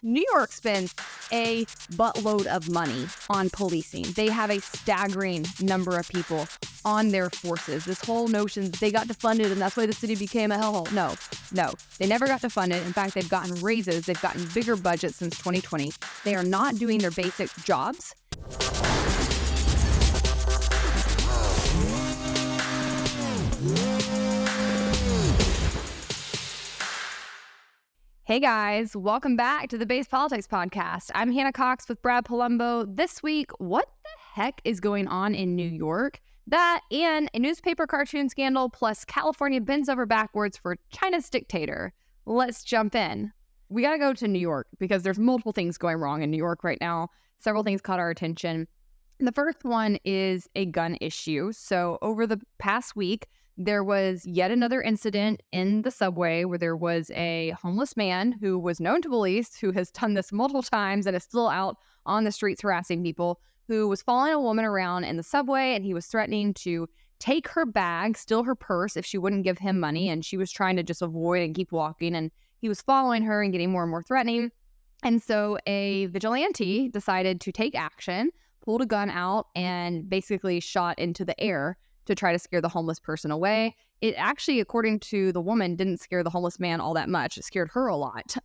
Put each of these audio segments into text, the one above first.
New York spends a buttload of money on policing. They have a staggering number of people on their forces. This whole notion that they got to fund it and that's why the city became a hellhole. No, they never got to fund it. In fact, they've gotten raises. They've gotten bigger budgets since 2020. They are not doing their basic jobs. Hey guys, welcome back to the Base Politics Podcast. I'm Hannah Cox with Brad Polumbo. This week, what the heck is going on in New York? That and a newspaper cartoon scandal plus California bends over backwards for China's dictator. Let's jump in. We got to go to New York because there's multiple things going wrong in New York right now. Several things caught our attention. The first one is a gun issue. So over the past week, there was yet another incident in the subway where there was a homeless man who was known to police, who has done this multiple times and is still out on the streets harassing people, who was following a woman around in the subway, and he was threatening to take her bag, steal her purse if she wouldn't give him money, and she was trying to just avoid and keep walking, and he was following her and getting more and more threatening. And so a vigilante decided to take action, pulled a gun out, and basically shot into the air to try to scare the homeless person away. It actually, according to the woman, didn't scare the homeless man all that much. It scared her a lot.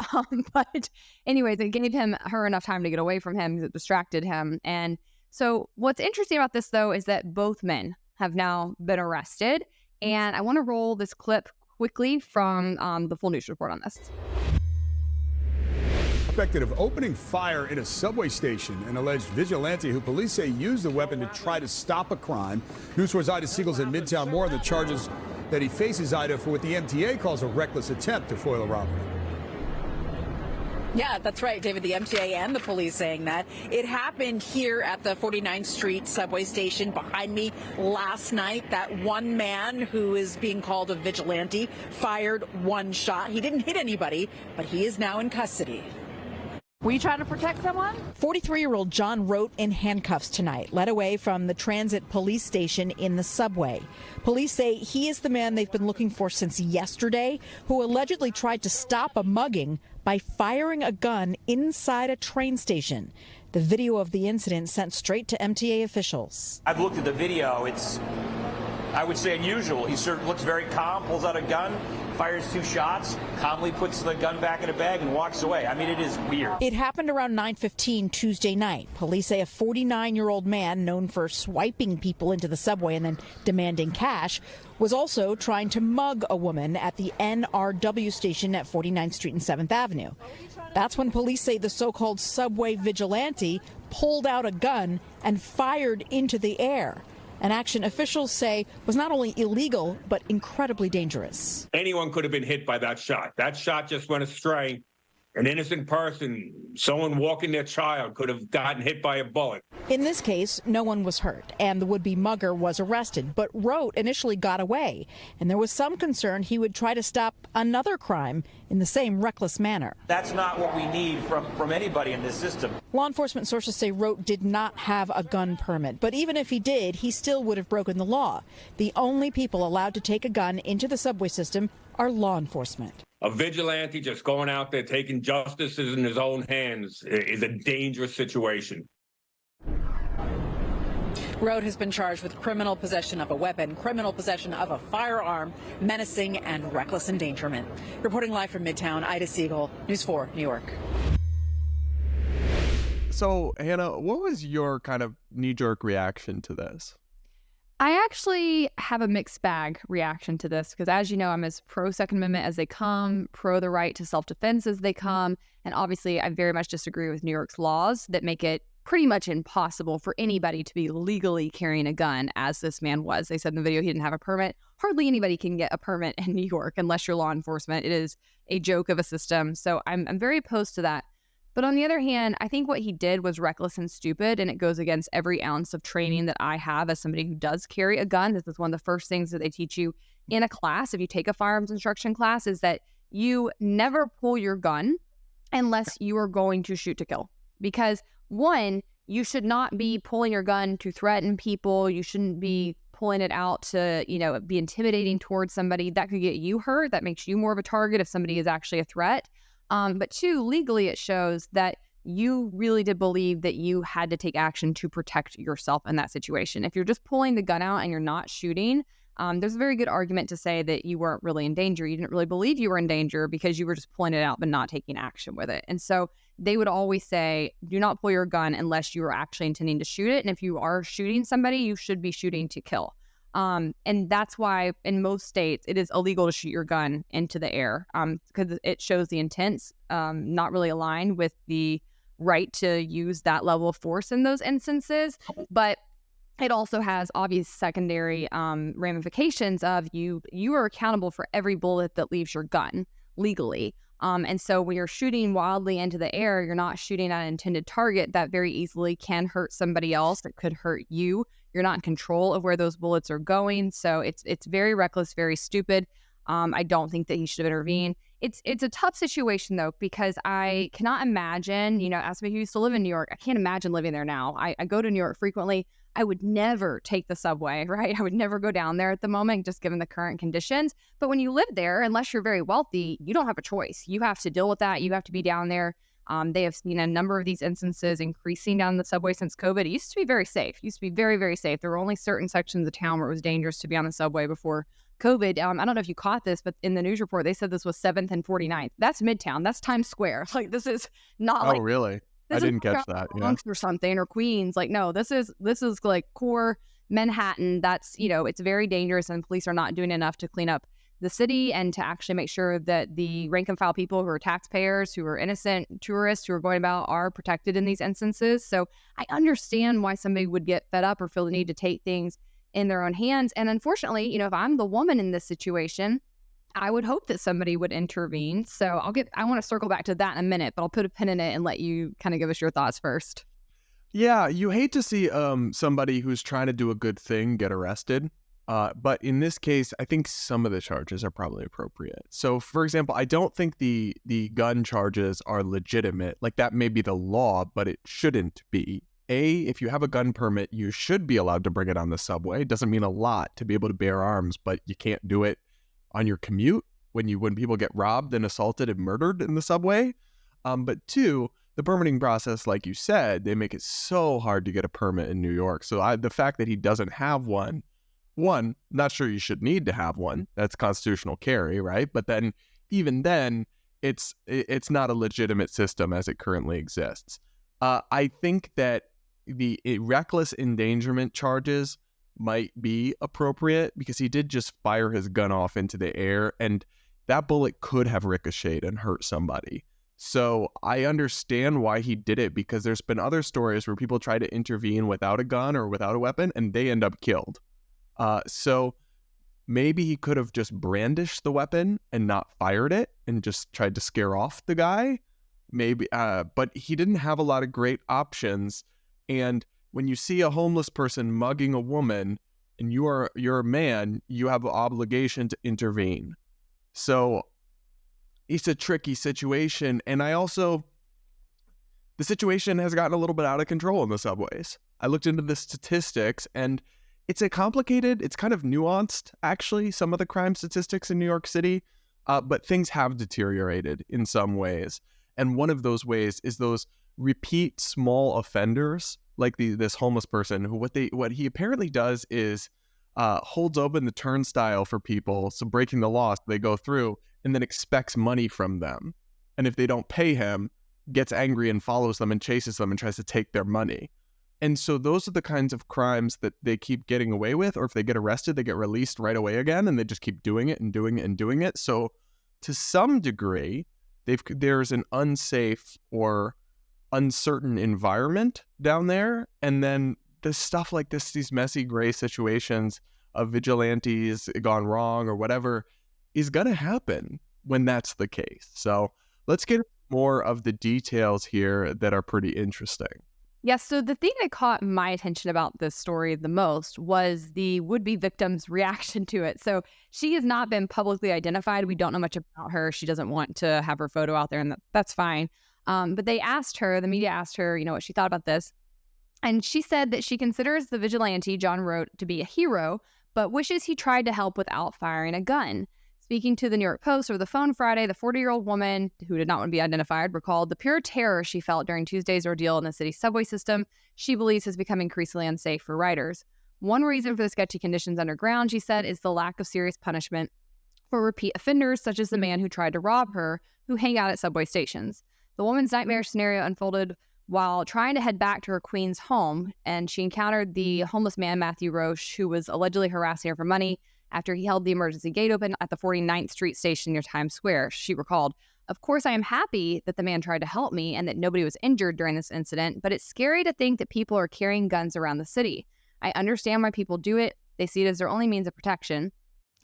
But anyways, it gave her enough time to get away from him because it distracted him. And so what's interesting about this, though, is that both men have now been arrested. And I want to roll this clip quickly from the full news report on this. Suspected of opening fire in a subway station, an alleged vigilante who police say used the weapon to try to stop a crime. News 4's Ida Siegel's in Midtown. More on the charges that he faces, Ida, for what the MTA calls a reckless attempt to foil a robbery. Yeah, that's right, David. The MTA and the police saying that. It happened here at the 49th Street subway station behind me last night. That one man who is being called a vigilante fired one shot. He didn't hit anybody, but he is now in custody. Were you trying to protect someone? 43-year-old John Rote in handcuffs tonight, led away from the transit police station in the subway. Police say he is the man they've been looking for since yesterday, who allegedly tried to stop a mugging by firing a gun inside a train station. The video of the incident sent straight to MTA officials. I've looked at the video. It's, I would say, unusual. He sort of looks very calm, pulls out a gun, fires two shots, calmly puts the gun back in a bag and walks away. I mean, it is weird. It happened around 9:15 Tuesday night. Police say a 49-year-old man known for swiping people into the subway and then demanding cash was also trying to mug a woman at the NRW station at 49th Street and 7th Avenue. That's when police say the so-called subway vigilante pulled out a gun and fired into the air. An action officials say was not only illegal, but incredibly dangerous. Anyone could have been hit by that shot. That shot just went astray. An innocent person, someone walking their child, could have gotten hit by a bullet. In this case, no one was hurt, and the would-be mugger was arrested. But Rote initially got away, and there was some concern he would try to stop another crime in the same reckless manner. That's not what we need from anybody in this system. Law enforcement sources say Rote did not have a gun permit, but even if he did, he still would have broken the law. The only people allowed to take a gun into the subway system are law enforcement. A vigilante just going out there taking justice in his own hands is a dangerous situation. Rote has been charged with criminal possession of a weapon, criminal possession of a firearm, menacing, and reckless endangerment. Reporting live from Midtown, Ida Siegel, News 4, New York. So, Hannah, what was your kind of knee-jerk reaction to this? I actually have a mixed bag reaction to this because, as you know, I'm as pro Second Amendment as they come, pro the right to self-defense as they come. And obviously, I very much disagree with New York's laws that make it pretty much impossible for anybody to be legally carrying a gun, as this man was. They said in the video he didn't have a permit. Hardly anybody can get a permit in New York unless you're law enforcement. It is a joke of a system. So I'm very opposed to that. But on the other hand, I think what he did was reckless and stupid, and it goes against every ounce of training that I have as somebody who does carry a gun. This is one of the first things that they teach you in a class, if you take a firearms instruction class, is that you never pull your gun unless you are going to shoot to kill. Because one, you should not be pulling your gun to threaten people. You shouldn't be pulling it out to, be intimidating towards somebody. That could get you hurt. That makes you more of a target if somebody is actually a threat. But two, legally, it shows that you really did believe that you had to take action to protect yourself in that situation. If you're just pulling the gun out and you're not shooting, there's a very good argument to say that you weren't really in danger. You didn't really believe you were in danger because you were just pulling it out but not taking action with it. And so they would always say, do not pull your gun unless you are actually intending to shoot it. And if you are shooting somebody, you should be shooting to kill. And that's why in most states it is illegal to shoot your gun into the air because it shows the intents not really aligned with the right to use that level of force in those instances. But it also has obvious secondary ramifications of you are accountable for every bullet that leaves your gun legally. And so when you're shooting wildly into the air, you're not shooting at an intended target that very easily can hurt somebody else. That could hurt you. You're not in control of where those bullets are going. So it's very reckless, very stupid. I don't think that he should have intervened. It's a tough situation, though, because I cannot imagine, as somebody who used to live in New York, I can't imagine living there now. I go to New York frequently. I would never take the subway, right? I would never go down there at the moment, just given the current conditions. But when you live there, unless you're very wealthy, you don't have a choice. You have to deal with that. You have to be down there. They have seen a number of these instances increasing down the subway since COVID. It used to be very safe. It used to be very, very safe. There were only certain sections of town where it was dangerous to be on the subway before COVID. I don't know if you caught this, but in the news report, they said this was 7th and 49th. That's Midtown. That's Times Square. Like, this is not Oh, really? I didn't catch that. Yeah. Bronx or something, or Queens. Like, no, this is like core Manhattan. That's, it's very dangerous, and police are not doing enough to clean up the city and to actually make sure that the rank and file people who are taxpayers, who are innocent tourists who are going about, are protected in these instances. So I understand why somebody would get fed up or feel the need to take things in their own hands. And unfortunately, if I'm the woman in this situation, I would hope that somebody would intervene. So I want to circle back to that in a minute, but I'll put a pin in it and let you kind of give us your thoughts first. Yeah, you hate to see somebody who's trying to do a good thing get arrested. But in this case, I think some of the charges are probably appropriate. So, for example, I don't think the gun charges are legitimate. Like, that may be the law, but it shouldn't be. If you have a gun permit, you should be allowed to bring it on the subway. It doesn't mean a lot to be able to bear arms, but you can't do it on your commute when people get robbed and assaulted and murdered in the subway. But two, the permitting process, like you said, they make it so hard to get a permit in New York. So the fact that he doesn't have one, not sure you should need to have one. That's constitutional carry, right? But then, even then, it's not a legitimate system as it currently exists. I think that the reckless endangerment charges might be appropriate because he did just fire his gun off into the air, and that bullet could have ricocheted and hurt somebody. So I understand why he did it, because there's been other stories where people try to intervene without a gun or without a weapon and they end up killed. So maybe he could have just brandished the weapon and not fired it and just tried to scare off the guy. Maybe, but he didn't have a lot of great options. And when you see a homeless person mugging a woman and you're a man, you have an obligation to intervene. So it's a tricky situation. And the situation has gotten a little bit out of control in the subways. I looked into the statistics, and it's kind of nuanced, actually, some of the crime statistics in New York City, but things have deteriorated in some ways. And one of those ways is those repeat small offenders, like this homeless person, who what he apparently does is holds open the turnstile for people, so breaking the law, so they go through, and then expects money from them. And if they don't pay him, gets angry and follows them and chases them and tries to take their money. And so those are the kinds of crimes that they keep getting away with, or if they get arrested, they get released right away again, and they just keep doing it and doing it and doing it. So to some degree, there's an unsafe or uncertain environment down there. And then this stuff like this, these messy gray situations of vigilantes gone wrong or whatever, is going to happen when that's the case. So let's get more of the details here that are pretty interesting. Yes, so the thing that caught my attention about this story the most was the would-be victim's reaction to it. So she has not been publicly identified. We don't know much about her. She doesn't want to have her photo out there, and that's fine. But the media asked her, what she thought about this. And she said that she considers the vigilante John wrote to be a hero, but wishes he tried to help without firing a gun. Speaking to the New York Post over the phone Friday, the 40-year-old woman, who did not want to be identified, recalled the pure terror she felt during Tuesday's ordeal in the city's subway system she believes has become increasingly unsafe for riders. One reason for the sketchy conditions underground, she said, is the lack of serious punishment for repeat offenders, such as the man who tried to rob her, who hang out at subway stations. The woman's nightmare scenario unfolded while trying to head back to her Queens home, and she encountered the homeless man, Matthew Roche, who was allegedly harassing her for money after he held the emergency gate open at the 49th Street station near Times Square. She recalled, "Of course, I am happy that the man tried to help me and that nobody was injured during this incident, but it's scary to think that people are carrying guns around the city. I understand why people do it. They see it as their only means of protection.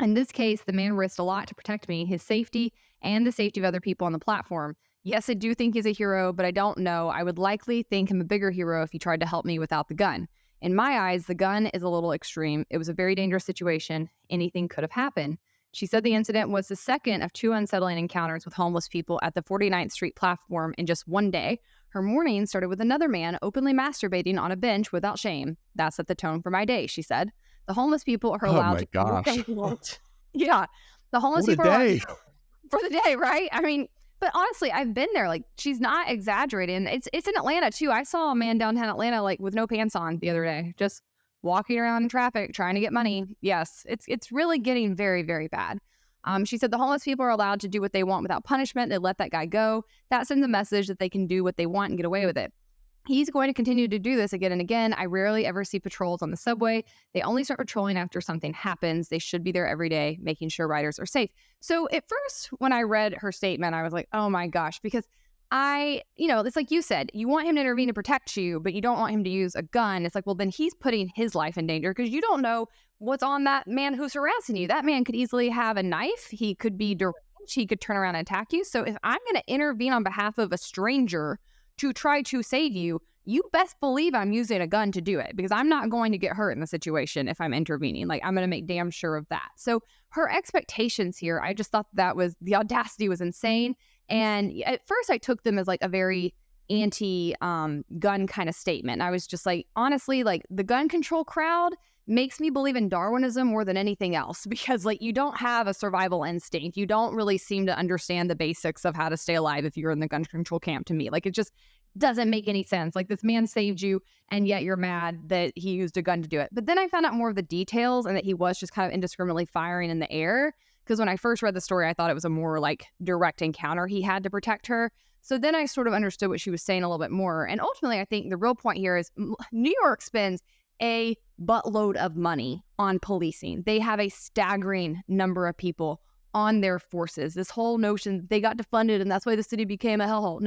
In this case, the man risked a lot to protect me, his safety, and the safety of other people on the platform. Yes, I do think he's a hero, but I don't know. I would likely think him a bigger hero if he tried to help me without the gun. In my eyes, the gun is a little extreme. It was a very dangerous situation. Anything could have happened." She said the incident was the second of two unsettling encounters with homeless people at the 49th Street platform in just one day. Her morning started with another man openly masturbating on a bench without shame. "That set the tone for my day," she said. The homeless people are allowed to do what they want. Yeah. The homeless What a people are day. for the day, right? I mean, but honestly, I've been there. Like, she's not exaggerating. It's in Atlanta too. I saw a man downtown Atlanta like with no pants on the other day, just walking around in traffic trying to get money. Yes, it's really getting very, very bad. She said the homeless people are allowed to do what they want without punishment. They let that guy go. That sends a message that they can do what they want and get away with it. He's going to continue to do this again and again. I rarely ever see patrols on the subway. They only start patrolling after something happens. They should be there every day, making sure riders are safe. So at first, when I read her statement, I was like, oh my gosh, because it's like you said, you want him to intervene to protect you, but you don't want him to use a gun. It's like, well, then he's putting his life in danger because you don't know what's on that man who's harassing you. That man could easily have a knife. He could be deranged. He could turn around and attack you. So if I'm going to intervene on behalf of a stranger to try to save you, you best believe I'm using a gun to do it, because I'm not going to get hurt in the situation if I'm intervening. Like, I'm going to make damn sure of that. So her expectations here, I just thought the audacity was insane. And at first I took them as like a very anti-gun kind of statement. I was just like, honestly, like the gun control crowd makes me believe in Darwinism more than anything else, because like you don't have a survival instinct. You don't really seem to understand the basics of how to stay alive if you're in the gun control camp, to me. Like, it just doesn't make any sense. Like, this man saved you and yet you're mad that he used a gun to do it. But then I found out more of the details and that he was just kind of indiscriminately firing in the air. Because when I first read the story, I thought it was a more like direct encounter he had to protect her. So then I sort of understood what she was saying a little bit more. And ultimately, I think the real point here is New York spends a buttload of money on policing. They have a staggering number of people on their forces. This whole notion they got defunded and that's why the city became a hellhole.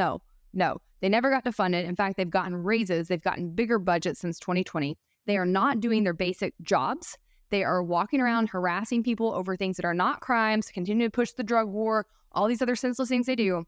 No, they never got defunded. In fact, they've gotten raises. They've gotten bigger budgets since 2020. They are not doing their basic jobs. They are walking around harassing people over things that are not crimes, continue to push the drug war, all these other senseless things they do,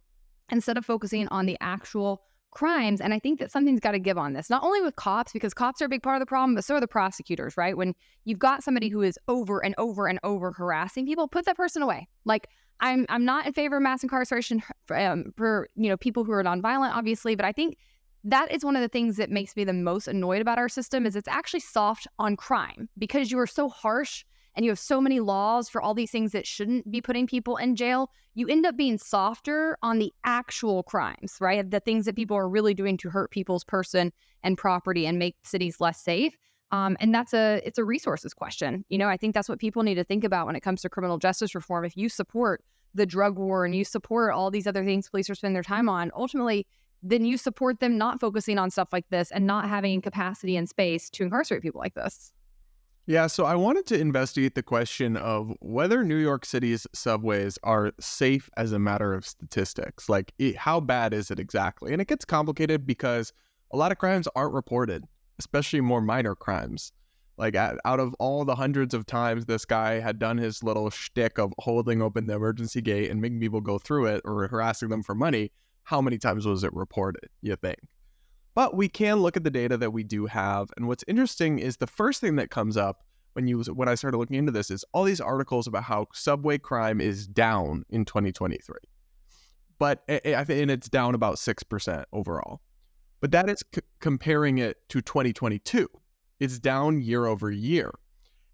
instead of focusing on the actual crimes. And I think that something's got to give on this, not only with cops, because cops are a big part of the problem, but so are the prosecutors, right? When you've got somebody who is over and over and over harassing people, put that person away. Like, I'm not in favor of mass incarceration for people who are nonviolent, obviously, but I think that is one of the things that makes me the most annoyed about our system is it's actually soft on crime, because you are so harsh and you have so many laws for all these things that shouldn't be putting people in jail. You end up being softer on the actual crimes, right? The things that people are really doing to hurt people's person and property and make cities less safe. And it's a resources question. I think that's what people need to think about when it comes to criminal justice reform. If you support the drug war and you support all these other things police are spending their time on, ultimately, then you support them not focusing on stuff like this and not having capacity and space to incarcerate people like this. Yeah, so I wanted to investigate the question of whether New York City's subways are safe as a matter of statistics. Like, how bad is it exactly? And it gets complicated because a lot of crimes aren't reported, especially more minor crimes. Like, out of all the hundreds of times this guy had done his little shtick of holding open the emergency gate and making people go through it or harassing them for money, how many times was it reported, you think? But we can look at the data that we do have. And what's interesting is the first thing that comes up when I started looking into this is all these articles about how subway crime is down in 2023. But and it's down about 6% overall. But that is comparing it to 2022. It's down year over year.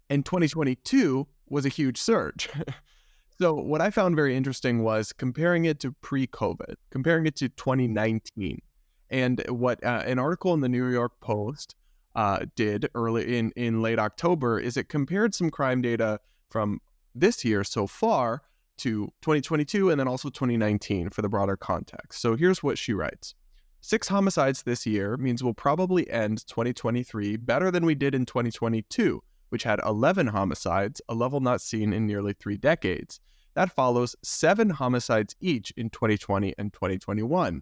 And 2022 was a huge surge. So what I found very interesting was comparing it to pre-COVID, comparing it to 2019. And what an article in the New York Post did early in late October is it compared some crime data from this year so far to 2022 and then also 2019 for the broader context. So here's what she writes. 6 homicides this year means we'll probably end 2023 better than we did in 2022, which had 11 homicides, a level not seen in nearly 3 decades. That follows 7 homicides each in 2020 and 2021.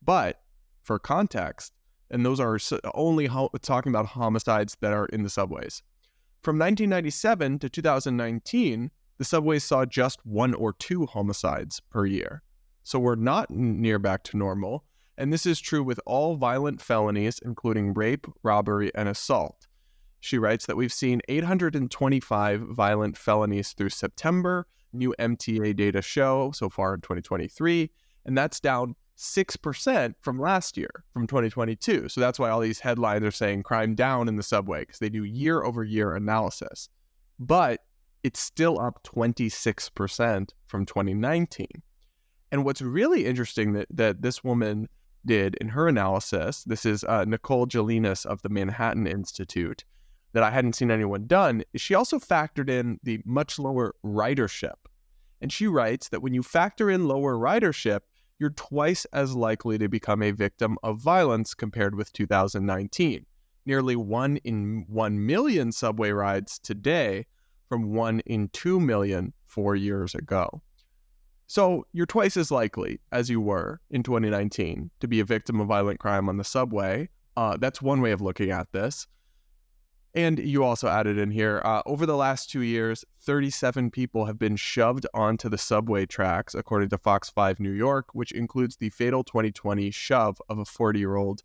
But for context, and those are only talking about homicides that are in the subways. From 1997 to 2019, the subways saw just 1 or 2 homicides per year. So we're not near back to normal. And this is true with all violent felonies, including rape, robbery, and assault. She writes that we've seen 825 violent felonies through September, new MTA data show so far in 2023, and that's down 6% from last year, from 2022. So that's why all these headlines are saying crime down in the subway, because they do year-over-year analysis. But it's still up 26% from 2019. And what's really interesting that this woman did in her analysis, this is Nicole Jelinas of the Manhattan Institute, that I hadn't seen anyone done, is she also factored in the much lower ridership. And she writes that when you factor in lower ridership, you're twice as likely to become a victim of violence compared with 2019. Nearly 1 in 1 million subway rides today from 1 in 2 million 4 years ago. So you're twice as likely as you were in 2019 to be a victim of violent crime on the subway. That's one way of looking at this. And you also added in here, over the last 2 years, 37 people have been shoved onto the subway tracks, according to Fox 5 New York, which includes the fatal 2020 shove of a 40-year-old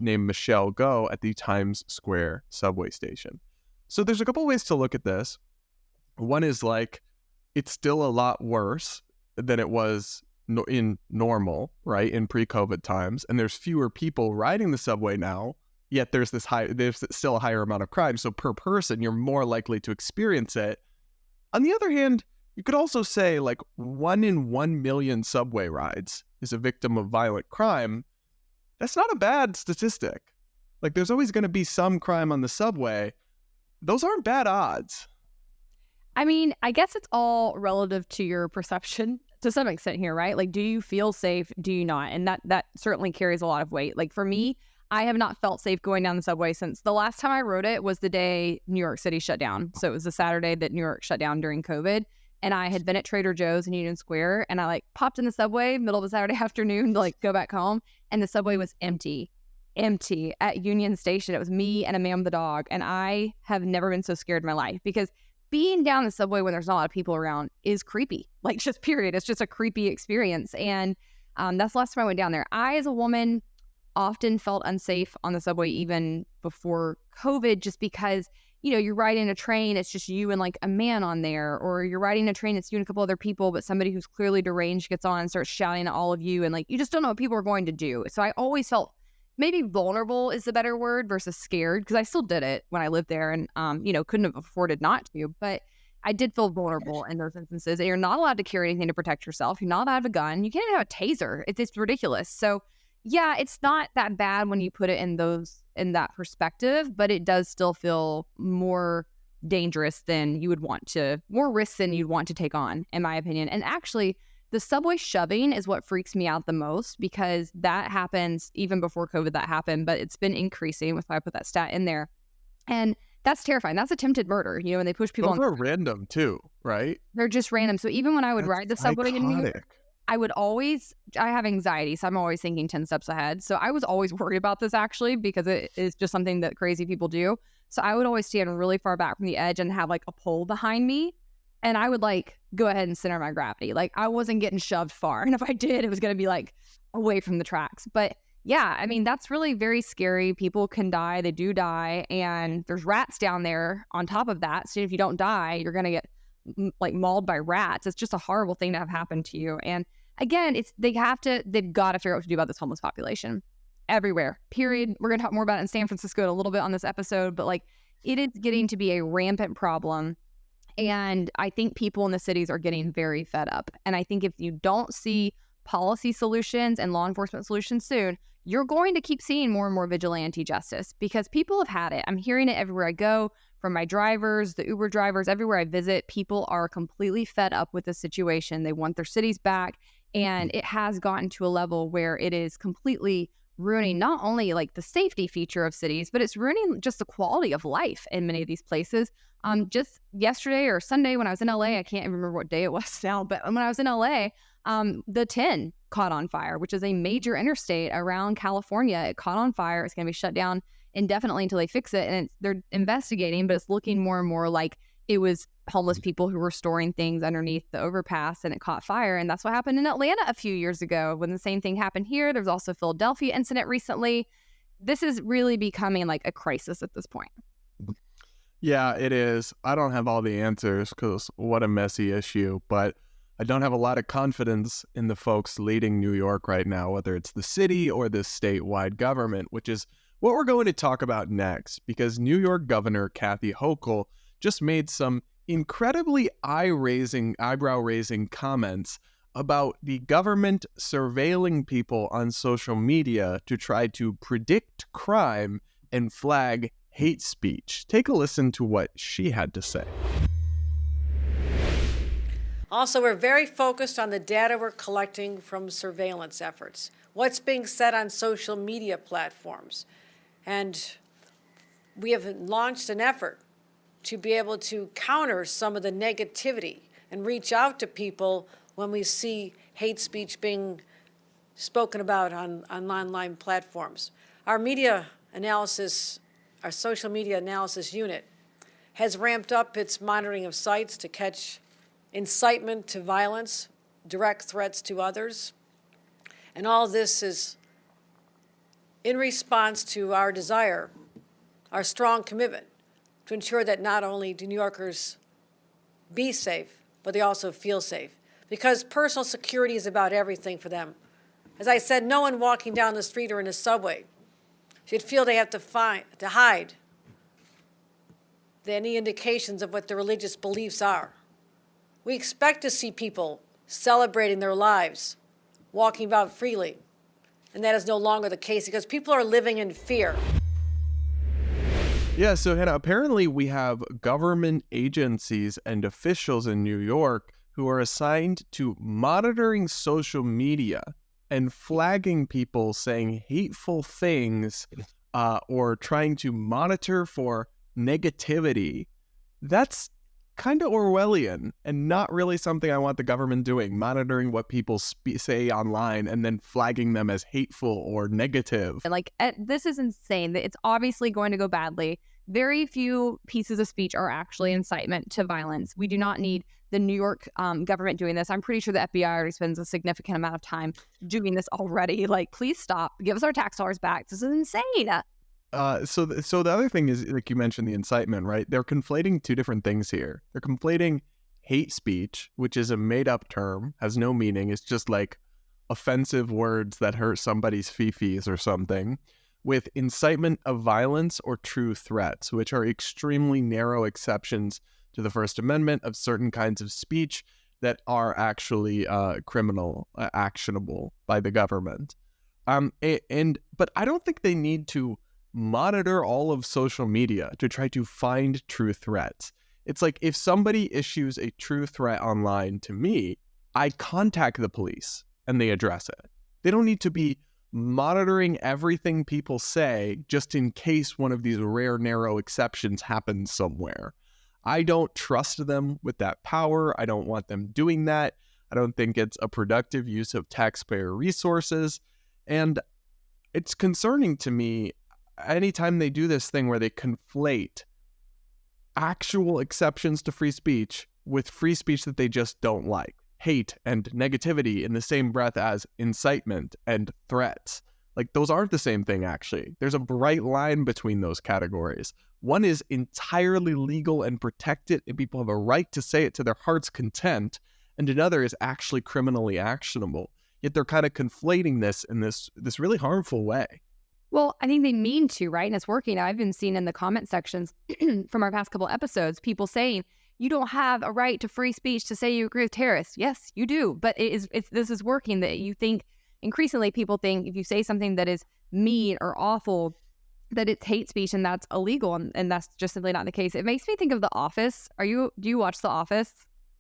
named Michelle Go at the Times Square subway station. So there's a couple ways to look at this. One is like, it's still a lot worse than it was in normal, right, in pre-COVID times, and there's fewer people riding the subway now. Yet there's still a higher amount of crime. So per person, you're more likely to experience it. On the other hand, you could also say like 1 in 1 million subway rides is a victim of violent crime. That's not a bad statistic. Like there's always going to be some crime on the subway. Those aren't bad odds. I mean, I guess it's all relative to your perception to some extent here, right? Like, do you feel safe? Do you not? And that certainly carries a lot of weight. Like for me, I have not felt safe going down the subway since the last time I rode it was the day New York City shut down. So it was the Saturday that New York shut down during COVID. And I had been at Trader Joe's in Union Square, and I like popped in the subway middle of a Saturday afternoon to like go back home, and the subway was empty at Union Station. It was me and a man with a dog. And I have never been so scared in my life, because being down the subway when there's not a lot of people around is creepy. Like just period. It's just a creepy experience. And that's the last time I went down there. I, as a woman, often felt unsafe on the subway even before COVID, just because, you know, you're riding a train, it's just you and like a man on there, or you're riding a train, it's you and a couple other people, but somebody who's clearly deranged gets on and starts shouting at all of you, and like you just don't know what people are going to do. So I always felt maybe vulnerable is the better word versus scared, because I still did it when I lived there and couldn't have afforded not to, but I did feel vulnerable in those instances. And you're not allowed to carry anything to protect yourself. You're not allowed to have a gun. You can't even have a taser. It's ridiculous. So yeah, it's not that bad when you put it in that perspective, but it does still feel more dangerous than you would want to, more risks than you'd want to take on, in my opinion. And actually, the subway shoving is what freaks me out the most, because that happens even before COVID that happened, but it's been increasing. That's why I put that stat in there. And that's terrifying. That's attempted murder, when they push people Those are random too, right? They're just random. So even when I would ride the subway in New York, I have anxiety, so I'm always thinking 10 steps ahead. So I was always worried about this, actually, because it is just something that crazy people do. So I would always stand really far back from the edge and have like a pole behind me. And I would like go ahead and center my gravity. Like I wasn't getting shoved far. And if I did, it was going to be like away from the tracks. But yeah, I mean, that's really very scary. People can die. They do die. And there's rats down there on top of that. So if you don't die, you're going to get like mauled by rats. It's just a horrible thing to have happen to you. And again, they've got to figure out what to do about this homeless population everywhere, period. We're going to talk more about it in San Francisco in a little bit on this episode, but like it is getting to be a rampant problem. And I think people in the cities are getting very fed up. And I think if you don't see policy solutions and law enforcement solutions soon, you're going to keep seeing more and more vigilante justice because people have had it. I'm hearing it everywhere I go, from my drivers, the Uber drivers, everywhere I visit. People are completely fed up with the situation. They want their cities back. And it has gotten to a level where it is completely ruining not only like the safety feature of cities, but it's ruining just the quality of life in many of these places. Just yesterday or Sunday when I was in LA, I can't remember what day it was now, but when I was in LA, the 10 caught on fire, which is a major interstate around California. It caught on fire. It's going to be shut down indefinitely until they fix it. And they're investigating, but it's looking more and more like it was homeless people who were storing things underneath the overpass and it caught fire. And that's what happened in Atlanta a few years ago when the same thing happened here. There's also a Philadelphia incident recently. This is really becoming like a crisis at this point. Yeah, it is. I don't have all the answers because what a messy issue, but I don't have a lot of confidence in the folks leading New York right now, whether it's the city or the statewide government, which is what we're going to talk about next, because New York Governor Kathy Hochul just made some incredibly eyebrow-raising comments about the government surveilling people on social media to try to predict crime and flag hate speech. Take a listen to what she had to say. Also, we're very focused on the data we're collecting from surveillance efforts, what's being said on social media platforms. And we have launched an effort to be able to counter some of the negativity and reach out to people when we see hate speech being spoken about on online platforms. Our social media analysis unit has ramped up its monitoring of sites to catch incitement to violence, direct threats to others. And all this is in response to our desire, our strong commitment to ensure that not only do New Yorkers be safe, but they also feel safe. Because personal security is about everything for them. As I said, no one walking down the street or in a subway should feel they have to hide any indications of what their religious beliefs are. We expect to see people celebrating their lives, walking about freely, and that is no longer the case because people are living in fear. Yeah, so Hannah, apparently we have government agencies and officials in New York who are assigned to monitoring social media and flagging people saying hateful things or trying to monitor for negativity. That's kind of Orwellian and not really something I want the government doing, monitoring what people say online and then flagging them as hateful or negative. Like, this is insane. It's obviously going to go badly. Very few pieces of speech are actually incitement to violence. We do not need the New York government doing this. I'm pretty sure the FBI already spends a significant amount of time doing this already. Like, please stop. Give us our tax dollars back. This is insane. So the other thing is, like you mentioned, the incitement, right? They're conflating two different things here. They're conflating hate speech, which is a made-up term, has no meaning. It's just like offensive words that hurt somebody's fifis or something, with incitement of violence or true threats, which are extremely narrow exceptions to the First Amendment of certain kinds of speech that are actually criminal, actionable by the government. But I don't think they need to monitor all of social media to try to find true threats. It's like if somebody issues a true threat online to me, I contact the police and they address it. They don't need to be monitoring everything people say just in case one of these rare, narrow exceptions happens somewhere. I don't trust them with that power. I don't want them doing that. I don't think it's a productive use of taxpayer resources. And it's concerning to me anytime they do this thing where they conflate actual exceptions to free speech with free speech that they just don't like, hate and negativity in the same breath as incitement and threats. Like, those aren't the same thing, actually. There's a bright line between those categories. One is entirely legal and protected, and people have a right to say it to their heart's content, and another is actually criminally actionable. Yet they're kind of conflating this in this really harmful way. Well, I think they mean to, right? And it's working. I've been seeing in the comment sections from our past couple episodes, people saying, you don't have a right to free speech to say you agree with terrorists. Yes, you do. But this is working that you think increasingly people think if you say something that is mean or awful, that it's hate speech and that's illegal. And that's just simply not the case. It makes me think of The Office. Do you watch The Office?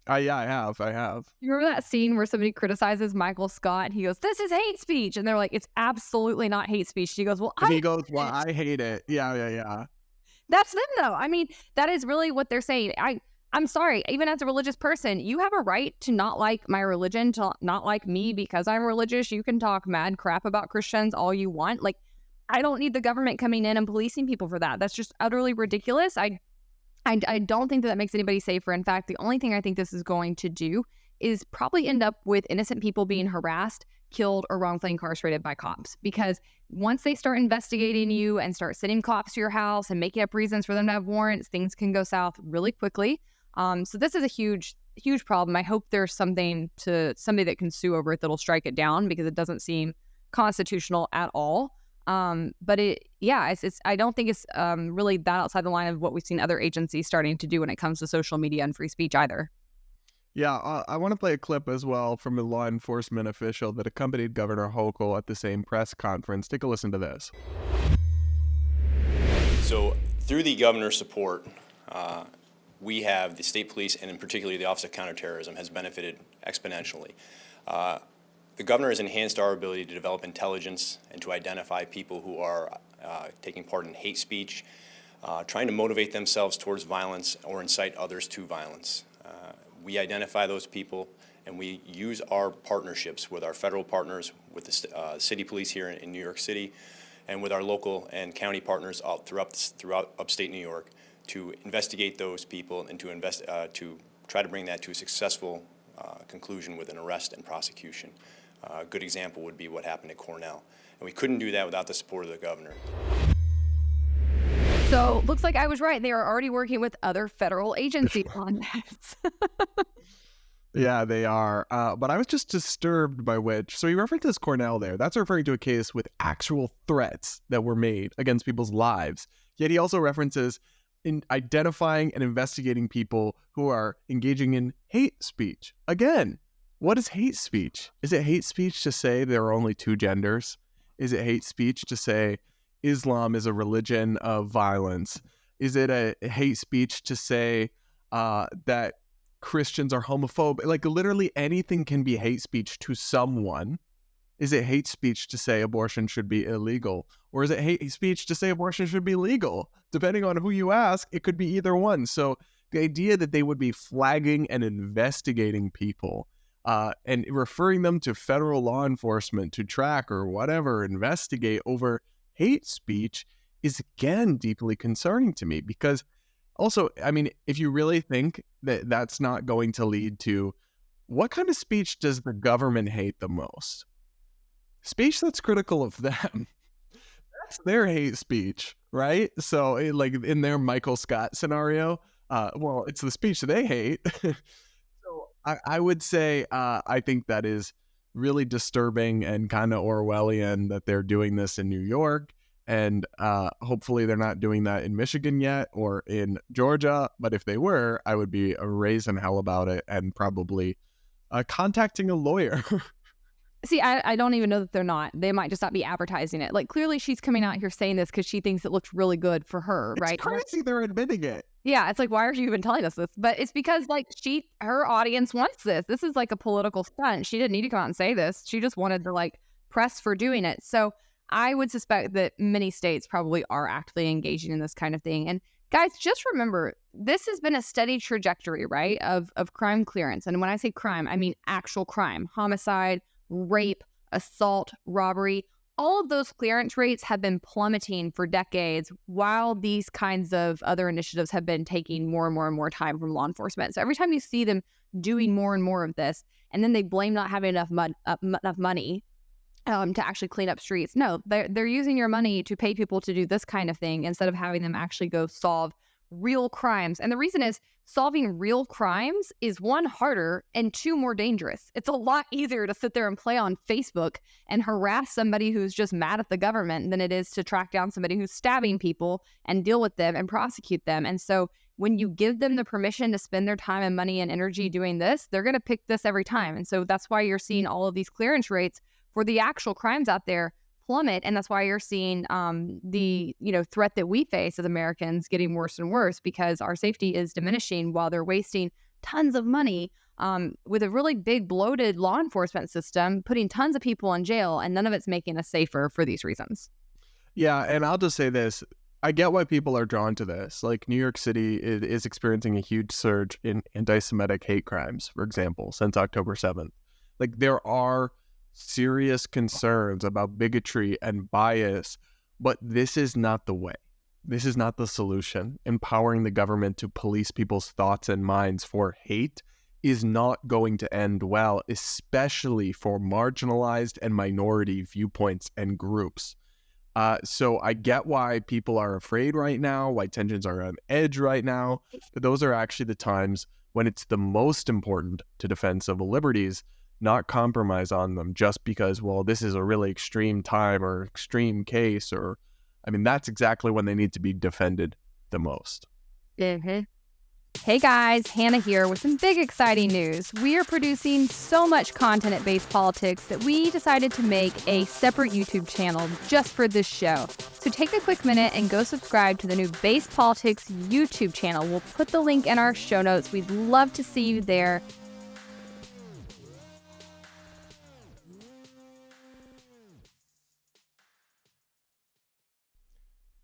Yeah, I have. You remember that scene where somebody criticizes Michael Scott and he goes, "This is hate speech." And they're like, "It's absolutely not hate speech." She goes, "Well, And he goes, "Well, I hate it." Yeah. That's them, though. I mean, that is really what they're saying. I'm sorry, even as a religious person, you have a right to not like my religion, to not like me because I'm religious. You can talk mad crap about Christians all you want. Like, I don't need the government coming in and policing people for that. That's just utterly ridiculous. I don't think that makes anybody safer. In fact, the only thing I think this is going to do is probably end up with innocent people being harassed, killed, or wrongfully incarcerated by cops. Because once they start investigating you and start sending cops to your house and making up reasons for them to have warrants, things can go south really quickly. So this is a huge problem. I hope there's somebody that can sue over it that'll strike it down, because it doesn't seem constitutional at all. But I don't think it's really that outside the line of what we've seen other agencies starting to do when it comes to social media and free speech either. Yeah, I want to play a clip as well from a law enforcement official that accompanied Governor Hochul at the same press conference. Take a listen to this. So through the governor's support, we have the state police, and in particular the Office of Counterterrorism, has benefited exponentially. The governor has enhanced our ability to develop intelligence and to identify people who are taking part in hate speech, trying to motivate themselves towards violence or incite others to violence. We identify those people, and we use our partnerships with our federal partners, with the city police here in New York City, and with our local and county partners throughout upstate New York, to investigate those people and to try to bring that to a successful conclusion with an arrest and prosecution. A good example would be what happened at Cornell. And we couldn't do that without the support of the governor. So looks like I was right. They are already working with other federal agencies on that. Yeah, they are. But I was just disturbed by which. So he references Cornell there. That's referring to a case with actual threats that were made against people's lives. Yet he also references in identifying and investigating people who are engaging in hate speech. Again, what is hate speech? Is it hate speech to say there are only two genders? Is it hate speech to say Islam is a religion of violence? Is it a hate speech to say that Christians are homophobic? Like, literally anything can be hate speech to someone. Is it hate speech to say abortion should be illegal? Or is it hate speech to say abortion should be legal? Depending on who you ask, it could be either one. So the idea that they would be flagging and investigating people and referring them to federal law enforcement to track or whatever, investigate over hate speech is, again, deeply concerning to me. Because also, I mean, if you really think that that's not going to lead to, what kind of speech does the government hate the most? Speech that's critical of them. That's their hate speech, right? So like in their Michael Scott scenario, well, it's the speech they hate. So I would say I think that is really disturbing and kind of Orwellian that they're doing this in New York. And hopefully they're not doing that in Michigan yet or in Georgia. But if they were, I would be raising hell about it and probably contacting a lawyer. See, I don't even know that they're not. They might just not be advertising it. Like, clearly she's coming out here saying this because she thinks it looks really good for her, right? It's crazy they're admitting it. Yeah, it's like, why are you even telling us this? But it's because, like, her audience wants this. This is like a political stunt. She didn't need to come out and say this. She just wanted to, like, press for doing it. So I would suspect that many states probably are actively engaging in this kind of thing. And guys, just remember, this has been a steady trajectory, right, of crime clearance. And when I say crime, I mean actual crime, homicide, rape, assault, robbery. All of those clearance rates have been plummeting for decades, while these kinds of other initiatives have been taking more and more and more time from law enforcement. So every time you see them doing more and more of this, and then they blame not having enough money to actually clean up streets. No, they're using your money to pay people to do this kind of thing instead of having them actually go solve real crimes. And the reason is solving real crimes is, one, harder, and two, more dangerous. It's a lot easier to sit there and play on Facebook and harass somebody who's just mad at the government than it is to track down somebody who's stabbing people and deal with them and prosecute them. And so when you give them the permission to spend their time and money and energy doing this, they're going to pick this every time. And so that's why you're seeing all of these clearance rates for the actual crimes out there plummet. And that's why you're seeing the threat that we face as Americans getting worse and worse, because our safety is diminishing while they're wasting tons of money with a really big bloated law enforcement system, putting tons of people in jail, and none of it's making us safer for these reasons. Yeah, and I'll just say this. I get why people are drawn to this. Like, New York City is experiencing a huge surge in anti-Semitic hate crimes, for example, since October 7th. Like, there are serious concerns about bigotry and bias, but this is not the way. This is not the solution. Empowering the government to police people's thoughts and minds for hate is not going to end well, especially for marginalized and minority viewpoints and groups. So I get why people are afraid right now, why tensions are on edge right now, but those are actually the times when it's the most important to defend civil liberties, not compromise on them just because, well, this is a really extreme time or extreme case, or, I mean, that's exactly when they need to be defended the most. Mm-hmm. Hey guys, Hannah here with some big exciting news. We are producing so much content at Base Politics that we decided to make a separate YouTube channel just for this show. So take a quick minute and go subscribe to the new Base Politics YouTube channel. We'll put the link in our show notes. We'd love to see you there.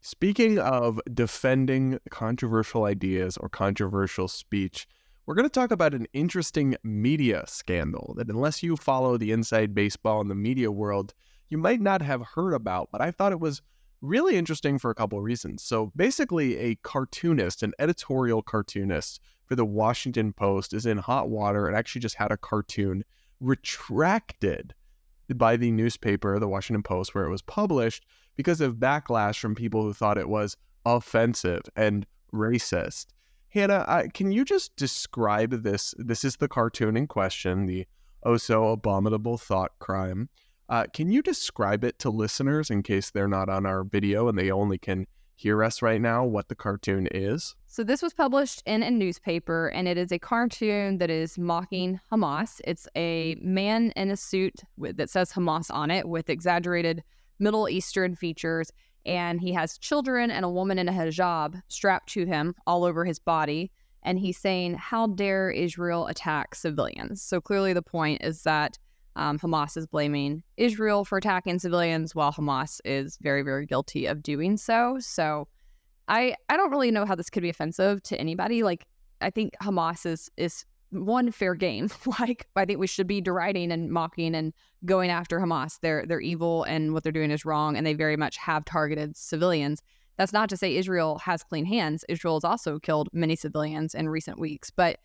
Speaking of defending controversial ideas or controversial speech, we're going to talk about an interesting media scandal that, unless you follow the inside baseball in the media world, you might not have heard about, but I thought it was really interesting for a couple of reasons. So basically, a cartoonist, an editorial cartoonist for the Washington Post, is in hot water and actually just had a cartoon retracted by the newspaper, the Washington Post, where it was published, because of backlash from people who thought it was offensive and racist. Hannah, can you just describe this? This is the cartoon in question, the oh so abominable thought crime. Can you describe it to listeners in case they're not on our video and they only can hear us right now, what the cartoon is? So this was published in a newspaper, and it is a cartoon that is mocking Hamas. It's a man in a suit that says Hamas on it with exaggerated Middle Eastern features, and he has children and a woman in a hijab strapped to him all over his body, and he's saying, "How dare Israel attack civilians?" So clearly the point is that Hamas is blaming Israel for attacking civilians, while Hamas is very, very guilty of doing so. So I don't really know how this could be offensive to anybody. Like, I think Hamas is one, fair game. Like, I think we should be deriding and mocking and going after Hamas. They're evil, and what they're doing is wrong, and they very much have targeted civilians. That's not to say Israel has clean hands. Israel has also killed many civilians in recent weeks, but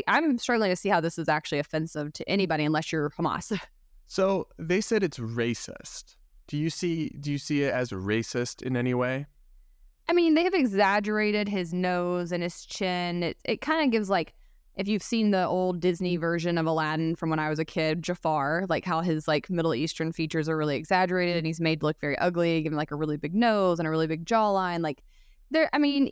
I'm struggling to see how this is actually offensive to anybody unless you're Hamas. So they said it's racist. Do you see it as racist in any way? I mean, they have exaggerated his nose and his chin. It kind of gives, like, if you've seen the old Disney version of Aladdin from when I was a kid, Jafar, like how his like Middle Eastern features are really exaggerated and he's made to look very ugly, given like a really big nose and a really big jawline. Like, I mean,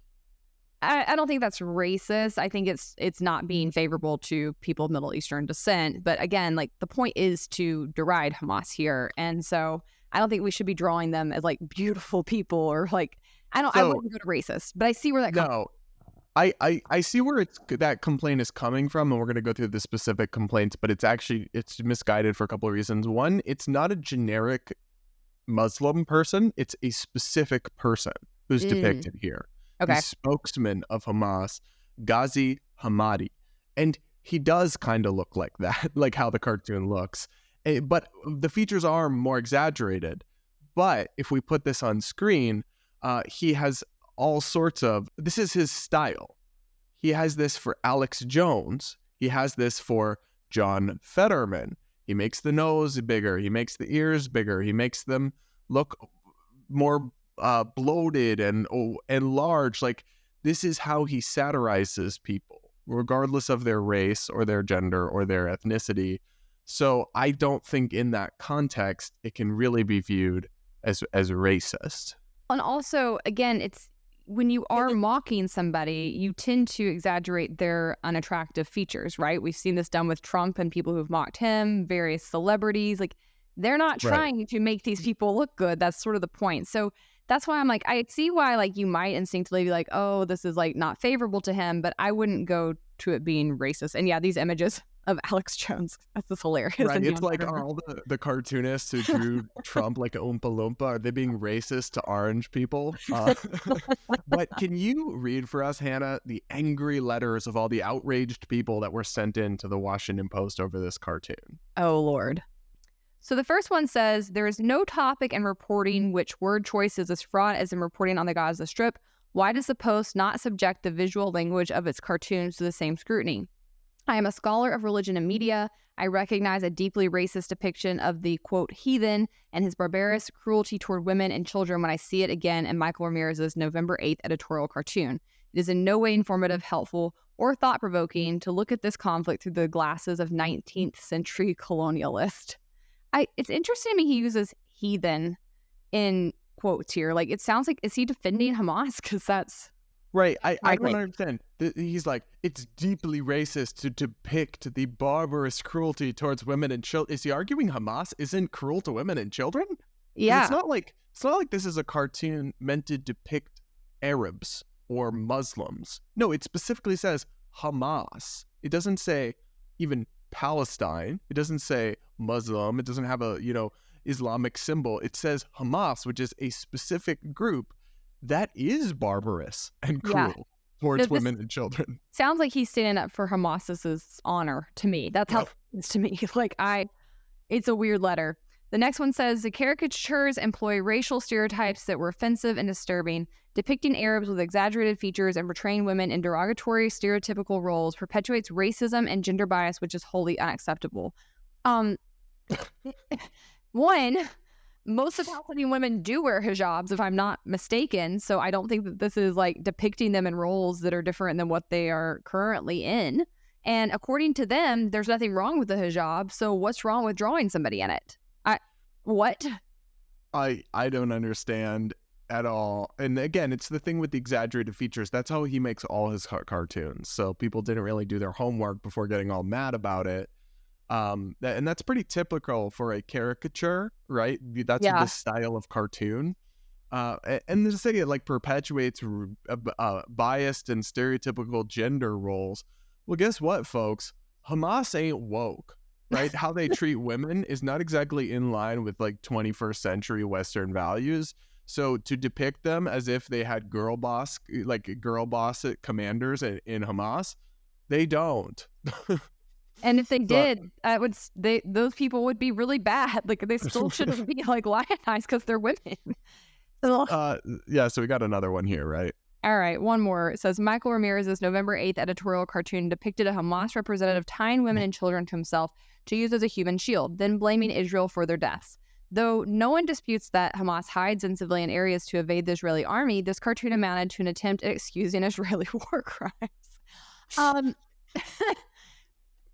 I don't think that's racist. I think it's not being favorable to people of Middle Eastern descent. But again, like, the point is to deride Hamas here. And so I don't think we should be drawing them as like beautiful people, or like, I wouldn't go to racist, but I see where that comes from. I see where that complaint is coming from, and we're going to go through the specific complaints, but it's misguided for a couple of reasons. One, it's not a generic Muslim person. It's a specific person who's depicted here. Okay. The spokesman of Hamas, Ghazi Hamadi. And he does kind of look like that, like how the cartoon looks. But the features are more exaggerated. But if we put this on screen, he has all sorts of, this is his style. He has this for Alex Jones. He has this for John Fetterman. He makes the nose bigger. He makes the ears bigger. He makes them look more bloated and large. Like, this is how he satirizes people, regardless of their race or their gender or their ethnicity. So I don't think in that context it can really be viewed as racist. And also, again, when you are mocking somebody, you tend to exaggerate their unattractive features, right? We've seen this done with Trump and people who've mocked him, various celebrities. Like, they're not trying to make these people look good. That's sort of the point. So that's why I'm like, I see why like you might instinctively be like, oh, this is like not favorable to him, but I wouldn't go to it being racist. And yeah, these images of Alex Jones, that's just hilarious. Right, it's like, are all the cartoonists who drew Trump like an Oompa Loompa, are they being racist to orange people? But can you read for us, Hannah, the angry letters of all the outraged people that were sent in to the Washington Post over this cartoon? Oh, Lord. So the first one says, there is no topic in reporting which word choice is as fraught as in reporting on the Gaza Strip. Why does the Post not subject the visual language of its cartoons to the same scrutiny? I am a scholar of religion and media. I recognize a deeply racist depiction of the, quote, heathen and his barbarous cruelty toward women and children when I see it again in Michael Ramirez's November 8th editorial cartoon. It is in no way informative, helpful, or thought-provoking to look at this conflict through the glasses of 19th century colonialist. It's interesting to me he uses heathen in quotes here. Like, it sounds like, is he defending Hamas? Because that's... Right, I don't understand. He's like, it's deeply racist to depict the barbarous cruelty towards women and children. Is he arguing Hamas isn't cruel to women and children? Yeah. It's not like this is a cartoon meant to depict Arabs or Muslims. No, it specifically says Hamas. It doesn't say even Palestine. It doesn't say Muslim. It doesn't have a, Islamic symbol. It says Hamas, which is a specific group that is barbarous and cruel towards women and children. Sounds like he's standing up for Hamas's honor to me. That's how it is to me. It's a weird letter. The next one says, the caricatures employ racial stereotypes that were offensive and disturbing. Depicting Arabs with exaggerated features and portraying women in derogatory stereotypical roles perpetuates racism and gender bias, which is wholly unacceptable. One, most of Palestinian women do wear hijabs, if I'm not mistaken. So I don't think that this is like depicting them in roles that are different than what they are currently in. And according to them, there's nothing wrong with the hijab. So what's wrong with drawing somebody in it? What? I don't understand at all. And again, it's the thing with the exaggerated features. That's how he makes all his cartoons. So people didn't really do their homework before getting all mad about it. And that's pretty typical for a caricature, right? That's the style of cartoon. And the city like perpetuates biased and stereotypical gender roles. Well, guess what, folks? Hamas ain't woke, right? How they treat women is not exactly in line with like 21st century Western values. So to depict them as if they had girl boss commanders in Hamas, they don't. And if they did, those people would be really bad. Like, they still shouldn't be like lionized because they're women. So we got another one here, right? All right, one more. It says, Michael Ramirez's November 8th editorial cartoon depicted a Hamas representative tying women and children to himself to use as a human shield, then blaming Israel for their deaths. Though no one disputes that Hamas hides in civilian areas to evade the Israeli army, this cartoon amounted to an attempt at excusing Israeli war crimes.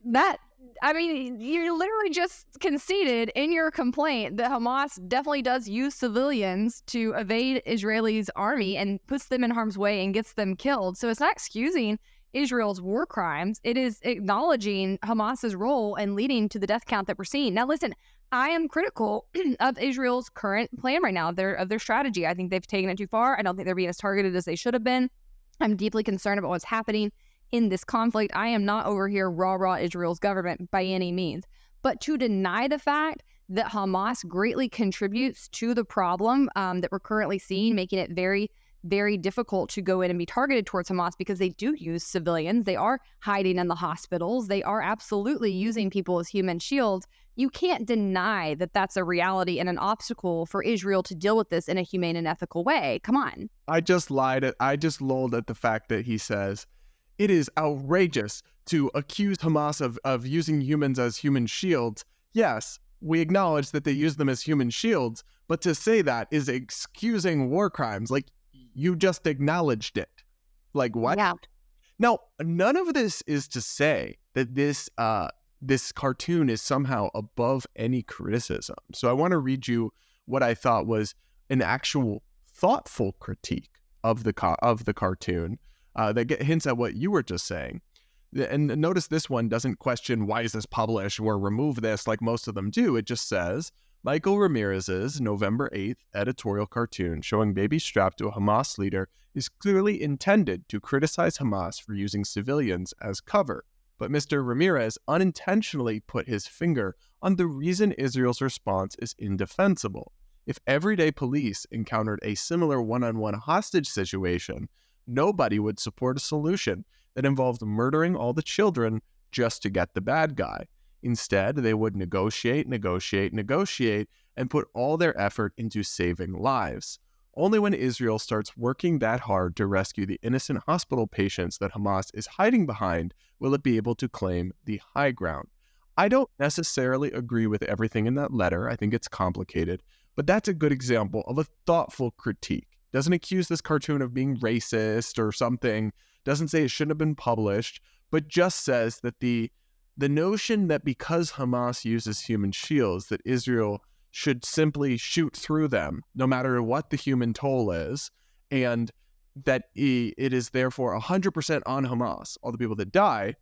You literally just conceded in your complaint that Hamas definitely does use civilians to evade Israelis' army and puts them in harm's way and gets them killed. So it's not excusing Israel's war crimes. It is acknowledging Hamas's role and leading to the death count that we're seeing. Now, listen, I am critical of Israel's current plan right now, of their strategy. I think they've taken it too far. I don't think they're being as targeted as they should have been. I'm deeply concerned about what's happening in this conflict. I am not over here rah Israel's government by any means, but to deny the fact that Hamas greatly contributes to the problem that we're currently seeing, making it very, very difficult to go in and be targeted towards Hamas because they do use civilians. They are hiding in the hospitals. They are absolutely using people as human shields. You can't deny that that's a reality and an obstacle for Israel to deal with this in a humane and ethical way. Come on. I just lolled at the fact that he says, it is outrageous to accuse Hamas of using humans as human shields. Yes, we acknowledge that they use them as human shields, but to say that is excusing war crimes. Like, you just acknowledged it. Like, what? Yeah. Now, none of this is to say that this cartoon is somehow above any criticism. So I want to read you what I thought was an actual thoughtful critique of the cartoon that hints at what you were just saying. And notice this one doesn't question why is this published or remove this like most of them do. It just says, Michael Ramirez's November 8th editorial cartoon showing babies strapped to a Hamas leader is clearly intended to criticize Hamas for using civilians as cover. But Mr. Ramirez unintentionally put his finger on the reason Israel's response is indefensible. If everyday police encountered a similar one-on-one hostage situation, nobody would support a solution that involved murdering all the children just to get the bad guy. Instead, they would negotiate, and put all their effort into saving lives. Only when Israel starts working that hard to rescue the innocent hospital patients that Hamas is hiding behind will it be able to claim the high ground. I don't necessarily agree with everything in that letter. I think it's complicated, but that's a good example of a thoughtful critique. Doesn't accuse this cartoon of being racist or something, doesn't say it shouldn't have been published, but just says that the notion that because Hamas uses human shields, that Israel should simply shoot through them, no matter what the human toll is, and that it is therefore 100% on Hamas, all the people that die,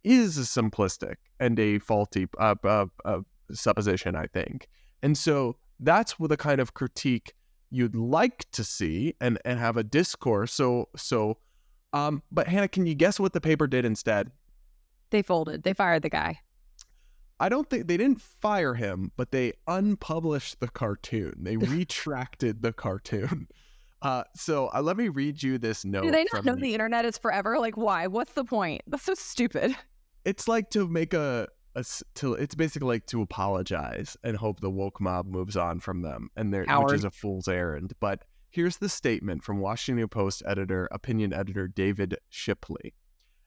is a simplistic and a faulty supposition, I think. And so that's the kind of critique you'd like to see and have a discourse. But Hannah, can you guess what the paper did instead? They folded. They fired the guy. I don't think they didn't fire him, but they unpublished the cartoon. They retracted the cartoon. So let me read you this note. Do they not know the internet is forever? Like, why? What's the point? That's so stupid. It's like to make it's basically like to apologize and hope the woke mob moves on from them, which is a fool's errand. But here's the statement from Washington Post opinion editor David Shipley.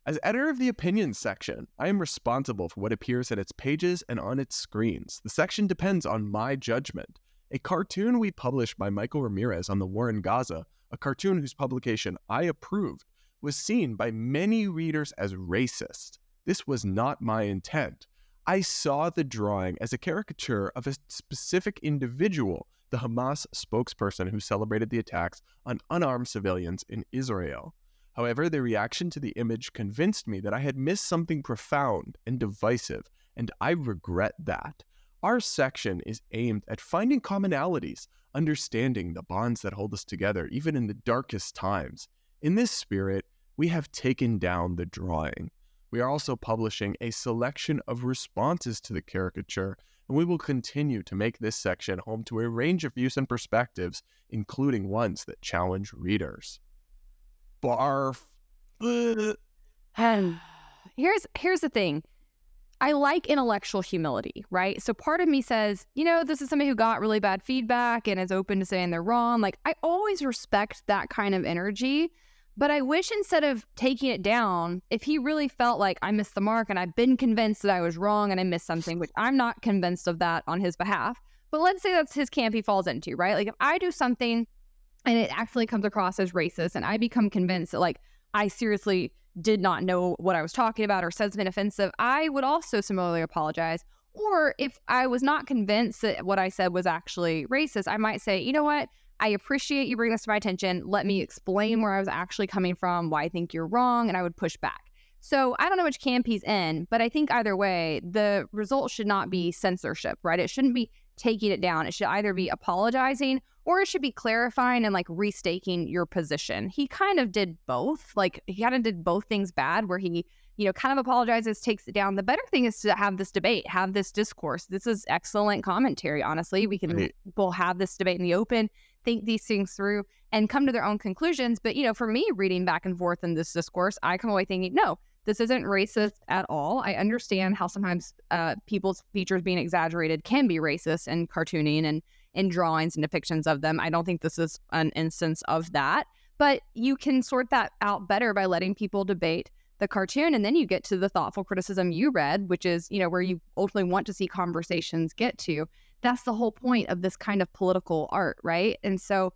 As editor of the opinions section, I am responsible for what appears in its pages and on its screens. The section depends on my judgment. A cartoon we published by Michael Ramirez on the war in Gaza, a cartoon whose publication I approved, was seen by many readers as racist. This was not my intent. I saw the drawing as a caricature of a specific individual, the Hamas spokesperson who celebrated the attacks on unarmed civilians in Israel. However, the reaction to the image convinced me that I had missed something profound and divisive, and I regret that. Our section is aimed at finding commonalities, understanding the bonds that hold us together, even in the darkest times. In this spirit, we have taken down the drawing. We are also publishing a selection of responses to the caricature, and we will continue to make this section home to a range of views and perspectives, including ones that challenge readers. Barf. Here's the thing. I like intellectual humility, right? So part of me says, this is somebody who got really bad feedback and is open to saying they're wrong. Like, I always respect that kind of energy, but I wish instead of taking it down, if he really felt like I missed the mark and I've been convinced that I was wrong and I missed something, which I'm not convinced of that on his behalf, but let's say that's his camp he falls into, right? Like, if I do something and it actually comes across as racist and I become convinced that, like, I seriously did not know what I was talking about or said something offensive, I would also similarly apologize. Or if I was not convinced that what I said was actually racist, I might say, you know what? I appreciate you bringing this to my attention. Let me explain where I was actually coming from, why I think you're wrong, and I would push back. So I don't know which camp he's in, but I think either way, the result should not be censorship, right? It shouldn't be taking it down. It should either be apologizing or it should be clarifying and like restaking your position. He kind of did both. Like, he kind of did both things bad, where he, kind of apologizes, takes it down. The better thing is to have this debate, have this discourse. This is excellent commentary, honestly. We'll have this debate in the open, think these things through, and come to their own conclusions. But, for me, reading back and forth in this discourse, I come away thinking, no, this isn't racist at all. I understand how sometimes people's features being exaggerated can be racist and cartooning and in drawings and depictions of them. I don't think this is an instance of that. But you can sort that out better by letting people debate the cartoon. And then you get to the thoughtful criticism you read, which is, where you ultimately want to see conversations get to. That's the whole point of this kind of political art, right? And so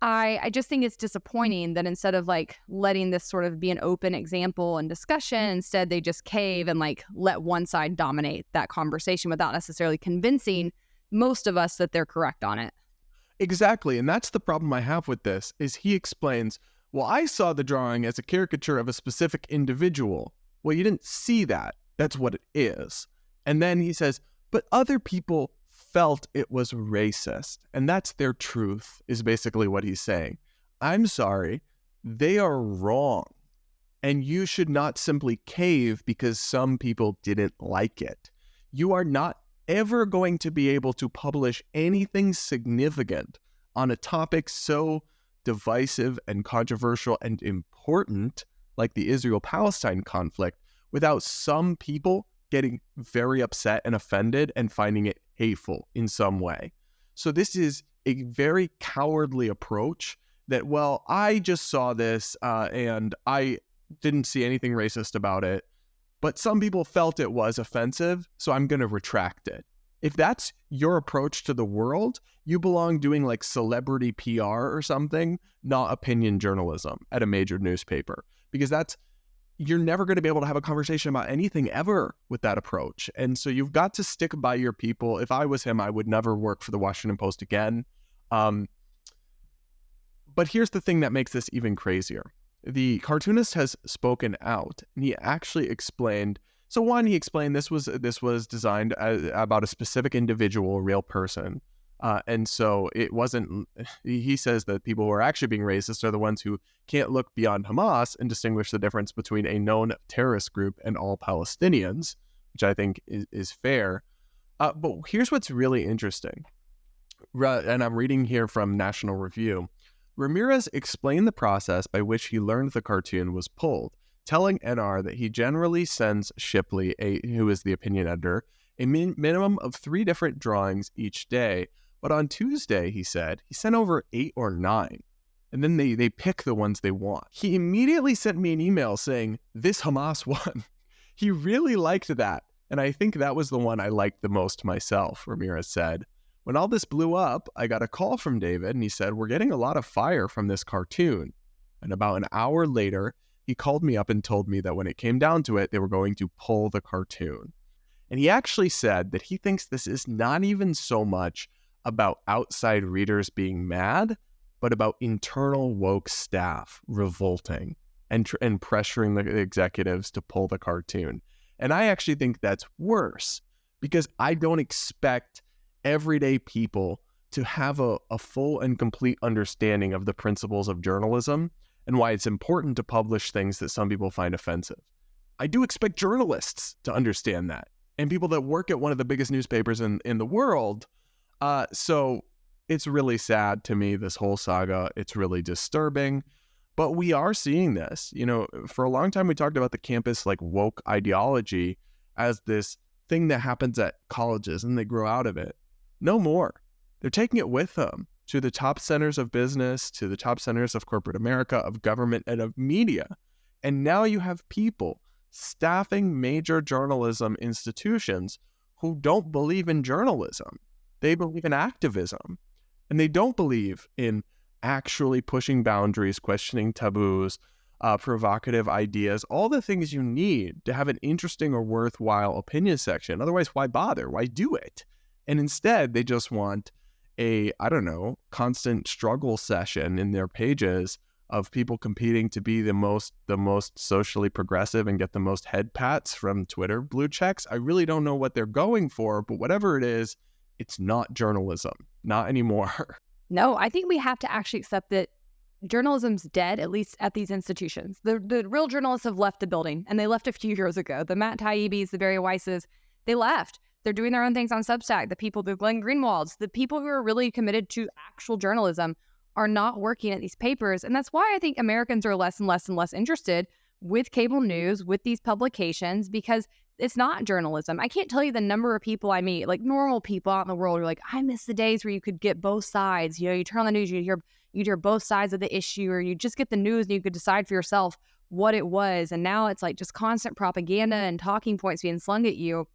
I just think it's disappointing that instead of like letting this sort of be an open example and discussion, instead they just cave and like let one side dominate that conversation without necessarily convincing most of us that they're correct on it. Exactly. And that's the problem I have with this, is he explains, well, I saw the drawing as a caricature of a specific individual. Well, you didn't see that. That's what it is. And then he says, but other people felt it was racist. And that's their truth, is basically what he's saying. I'm sorry, they are wrong. And you should not simply cave because some people didn't like it. You are not ever going to be able to publish anything significant on a topic so divisive and controversial and important like the Israel-Palestine conflict without some people getting very upset and offended and finding it hateful in some way. So this is a very cowardly approach that, well, I just saw this and I didn't see anything racist about it, but some people felt it was offensive, so I'm going to retract it. If that's your approach to the world, you belong doing like celebrity PR or something, not opinion journalism at a major newspaper, because you're never going to be able to have a conversation about anything ever with that approach. And so you've got to stick by your people. If I was him, I would never work for the Washington Post again. But here's the thing that makes this even crazier. The cartoonist has spoken out, and he actually explained. So one, he explained this was designed about a specific individual, a real person, and so it wasn't. He says that people who are actually being racist are the ones who can't look beyond Hamas and distinguish the difference between a known terrorist group and all Palestinians, which I think is fair. But here's what's really interesting, and I'm reading here from National Review. Ramirez explained the process by which he learned the cartoon was pulled, telling NR that he generally sends Shipley, who is the opinion editor, a minimum of 3 different drawings each day. But on Tuesday, he said, he sent over 8 or 9. And then they pick the ones they want. He immediately sent me an email saying, this Hamas one. He really liked that. And I think that was the one I liked the most myself, Ramirez said. When all this blew up, I got a call from David, and he said, we're getting a lot of fire from this cartoon. And about an hour later, he called me up and told me that when it came down to it, they were going to pull the cartoon. And he actually said that he thinks this is not even so much about outside readers being mad, but about internal woke staff revolting and pressuring the executives to pull the cartoon. And I actually think that's worse, because I don't expect everyday people to have a full and complete understanding of the principles of journalism and why it's important to publish things that some people find offensive. I do expect journalists to understand that, and people that work at one of the biggest newspapers in the world. So it's really sad to me, this whole saga. It's really disturbing, but we are seeing this. You know, for a long time, we talked about the campus like woke ideology as this thing that happens at colleges and they grow out of it. No more. They're taking it with them to the top centers of business, to the top centers of corporate America, of government, and of media. And now you have people staffing major journalism institutions who don't believe in journalism. They believe in activism. And they don't believe in actually pushing boundaries, questioning taboos, provocative ideas, all the things you need to have an interesting or worthwhile opinion section. Otherwise, why bother? Why do it? And instead, they just want a, constant struggle session in their pages of people competing to be the most socially progressive and get the most head pats from Twitter blue checks. I really don't know what they're going for, but whatever it is, it's not journalism. Not anymore. No, I think we have to actually accept that journalism's dead, at least at these institutions. The real journalists have left the building, and they left a few years ago. The Matt Taibbi's, the Barry Weisses, they left. They're doing their own things on Substack. The people, the Glenn Greenwalds, the people who are really committed to actual journalism are not working at these papers. And that's why I think Americans are less and less and less interested with cable news, with these publications, because it's not journalism. I can't tell you the number of people I meet, like normal people out in the world, who are like, I miss the days where you could get both sides. You know, you turn on the news, you'd hear both sides of the issue, or you just get the news and you could decide for yourself what it was. And now it's like just constant propaganda and talking points being slung at you.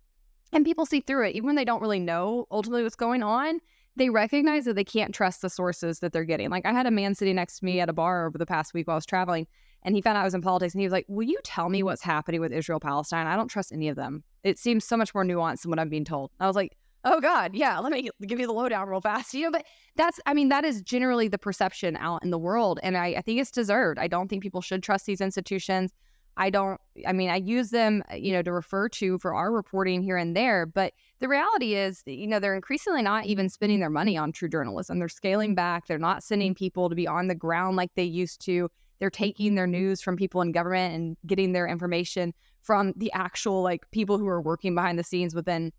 And people see through it. Even when they don't really know ultimately what's going on, they recognize that they can't trust the sources that they're getting. Like, I had a man sitting next to me at a bar over the past week while I was traveling, and he found out I was in politics, and he was like, will you tell me what's happening with Israel-Palestine? I don't trust any of them. It seems so much more nuanced than what I'm being told. I was like, oh God, yeah, let me give you the lowdown real fast. But that is generally the perception out in the world. And I think it's deserved. I don't think people should trust these institutions. I use them, to refer to for our reporting here and there. But the reality is, they're increasingly not even spending their money on true journalism. They're scaling back. They're not sending people to be on the ground like they used to. They're taking their news from people in government and getting their information from the actual people who are working behind the scenes within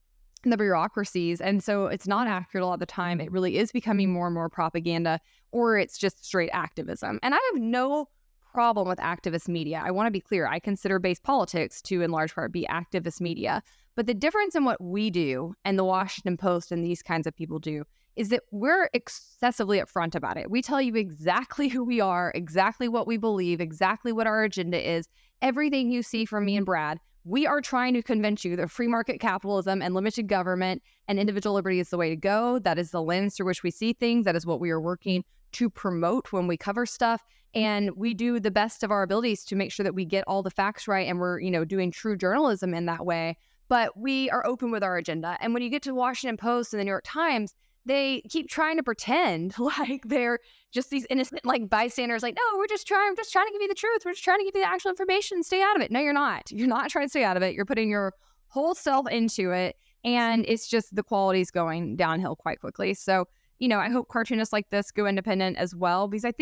the bureaucracies. And so it's not accurate a lot of the time. It really is becoming more and more propaganda, or it's just straight activism. And I have no problem with activist media. I want to be clear. I consider base politics to, in large part, be activist media. But the difference in what we do and the Washington Post and these kinds of people do is that we're excessively upfront about it. We tell you exactly who we are, exactly what we believe, exactly what our agenda is. Everything you see from me and Brad, we are trying to convince you that free market capitalism and limited government and individual liberty is the way to go. That is the lens through which we see things. That is what we are working to promote when we cover stuff. And we do the best of our abilities to make sure that we get all the facts right, and we're, doing true journalism in that way. But we are open with our agenda. And when you get to the Washington Post and the New York Times, they keep trying to pretend like they're just these innocent bystanders. No, we're just trying to give you the truth. We're just trying to give you the actual information. Stay out of it. No, you're not. You're not trying to stay out of it. You're putting your whole self into it. And it's just the quality's going downhill quite quickly. So, I hope cartoonists like this go independent as well, because I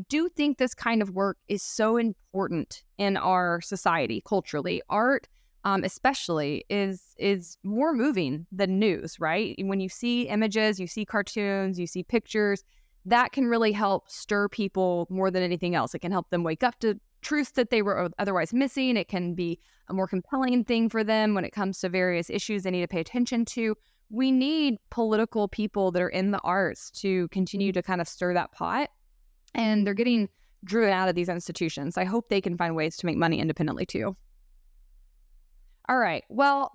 do think this kind of work is so important in our society culturally. Art, especially, is more moving than news, right? When you see images, you see cartoons, you see pictures, that can really help stir people more than anything else. It can help them wake up to truths that they were otherwise missing. It can be a more compelling thing for them when it comes to various issues they need to pay attention to. We need political people that are in the arts to continue to kind of stir that pot. And they're getting driven out of these institutions. I hope they can find ways to make money independently too. All right. Well,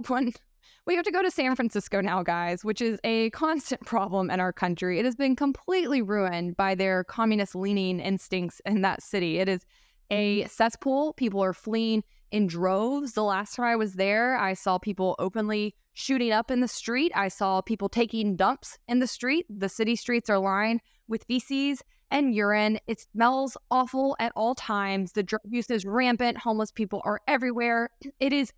we have to go to San Francisco now, guys, which is a constant problem in our country. It has been completely ruined by their communist-leaning instincts in that city. It is a cesspool. People are fleeing in droves. The last time I was there, I saw people openly shooting up in the street. I saw people taking dumps in the street. The city streets are lined with feces and urine. It smells awful at all times. The drug use is rampant. Homeless people are everywhere. It is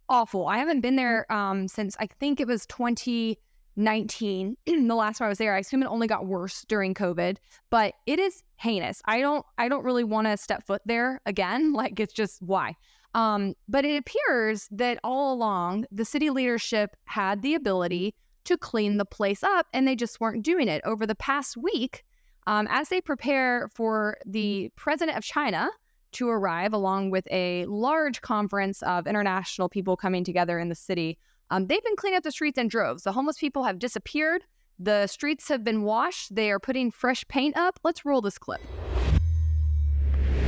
awful. I haven't been there since I think it was 2019. The last time I was there. I assume it only got worse during COVID, but it is heinous. I don't really want to step foot there again. It's just why. But it appears that all along the city leadership had the ability to clean the place up, and they just weren't doing it. Over the past week, as they prepare for the president of China to arrive, along with a large conference of international people coming together in the city, they've been cleaning up the streets in droves. The homeless people have disappeared. The streets have been washed. They are putting fresh paint up. Let's roll this clip.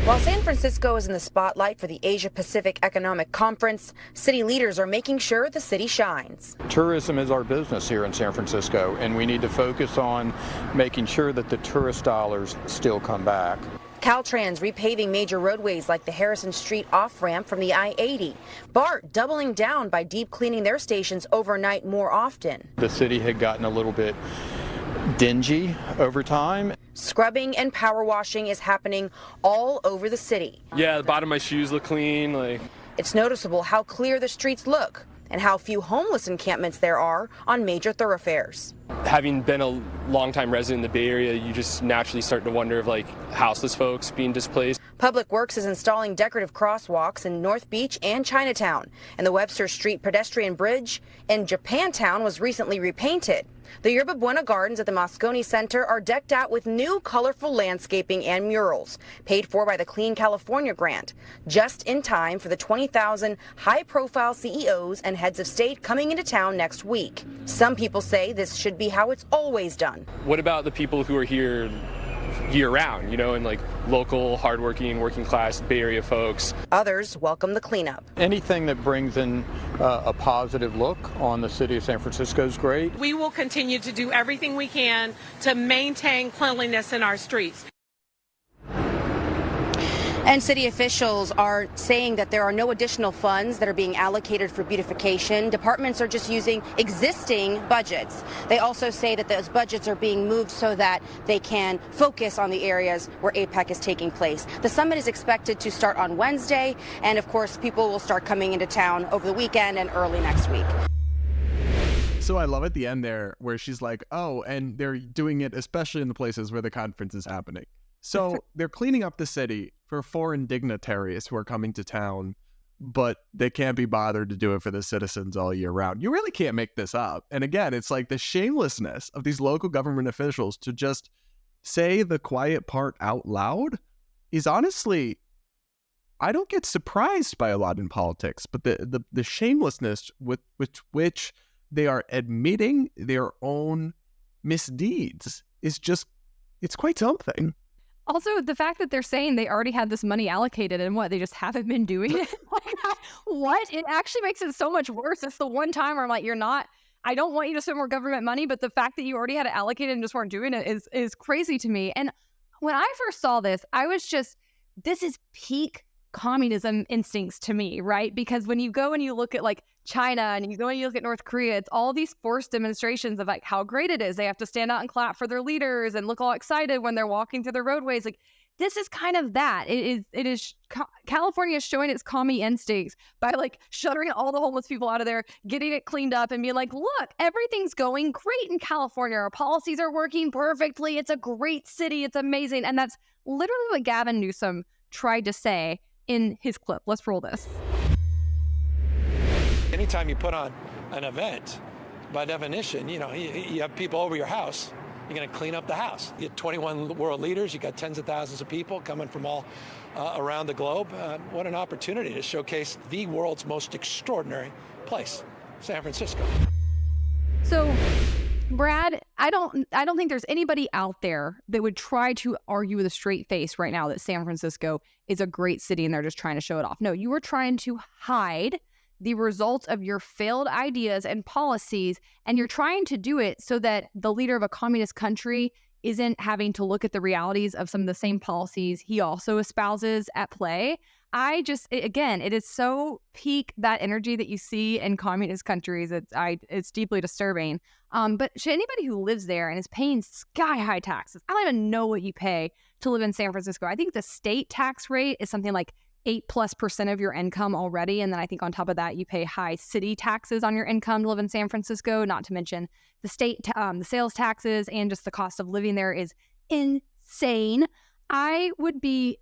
While San Francisco is in the spotlight for the Asia-Pacific Economic Conference, city leaders are making sure the city shines. Tourism is our business here in San Francisco, and we need to focus on making sure that the tourist dollars still come back. Caltrans repaving major roadways like the Harrison Street off-ramp from the I-80. BART doubling down by deep cleaning their stations overnight more often. The city had gotten a little bit dingy over time. Scrubbing and power washing is happening all over the city. Yeah, the bottom of my shoes look clean. It's noticeable how clear the streets look and how few homeless encampments there are on major thoroughfares. Having been a longtime resident in the Bay Area, you just naturally start to wonder of houseless folks being displaced. Public Works is installing decorative crosswalks in North Beach and Chinatown, and the Webster Street pedestrian bridge in Japantown was recently repainted. The Yerba Buena Gardens at the Moscone Center are decked out with new colorful landscaping and murals, paid for by the Clean California grant, just in time for the 20,000 high-profile CEOs and heads of state coming into town next week. Some people say this should be how it's always done. What about the people who are here year-round, and local, hardworking, working-class Bay Area folks? Others welcome the cleanup. Anything that brings in a positive look on the city of San Francisco is great. We will continue to do everything we can to maintain cleanliness in our streets. And city officials are saying that there are no additional funds that are being allocated for beautification. Departments are just using existing budgets. They also say that those budgets are being moved so that they can focus on the areas where APEC is taking place. The summit is expected to start on Wednesday, and of course, people will start coming into town over the weekend and early next week. So I love at the end there where she's like, oh, and they're doing it especially in the places where the conference is happening. So they're cleaning up the city for foreign dignitaries who are coming to town, but they can't be bothered to do it for the citizens all year round. You really can't make this up. And again, it's like the shamelessness of these local government officials to just say the quiet part out loud is honestly, I don't get surprised by a lot in politics, but the shamelessness with which they are admitting their own misdeeds is just, it's quite something. Also, the fact that they're saying they already had this money allocated and what, they just haven't been doing it? Like, what? It actually makes it so much worse. It's the one time where I'm like, I don't want you to spend more government money, but the fact that you already had it allocated and just weren't doing it is crazy to me. And when I first saw this, I was just, this is peak communism instincts to me, right? Because when you go and you look at like China and you go and you look at North Korea, it's all these forced demonstrations of like how great it is. They have to stand out and clap for their leaders and look all excited when they're walking through the roadways. Like, this is kind of that. California is showing its commie instincts by like shuttering all the homeless people out of there, getting it cleaned up and being like, look, everything's going great in California. Our policies are working perfectly. It's a great city. It's amazing. And that's literally what Gavin Newsom tried to say in his clip. Let's roll this. Anytime you put on an event, by definition, you have people over your house, you're going to clean up the house. You have 21 world leaders, you got tens of thousands of people coming from all around the globe. What an opportunity to showcase the world's most extraordinary place, San Francisco. So, Brad, I don't think there's anybody out there that would try to argue with a straight face right now that San Francisco is a great city and they're just trying to show it off. No, you are trying to hide the results of your failed ideas and policies, and you're trying to do it so that the leader of a communist country isn't having to look at the realities of some of the same policies he also espouses at play. It is so peak that energy that you see in communist countries. It's deeply disturbing. But should anybody who lives there and is paying sky high taxes, I don't even know what you pay to live in San Francisco. I think the state tax rate is something like 8+% of your income already. And then I think on top of that, you pay high city taxes on your income to live in San Francisco, not to mention the state, the sales taxes, and just the cost of living there is insane. I would be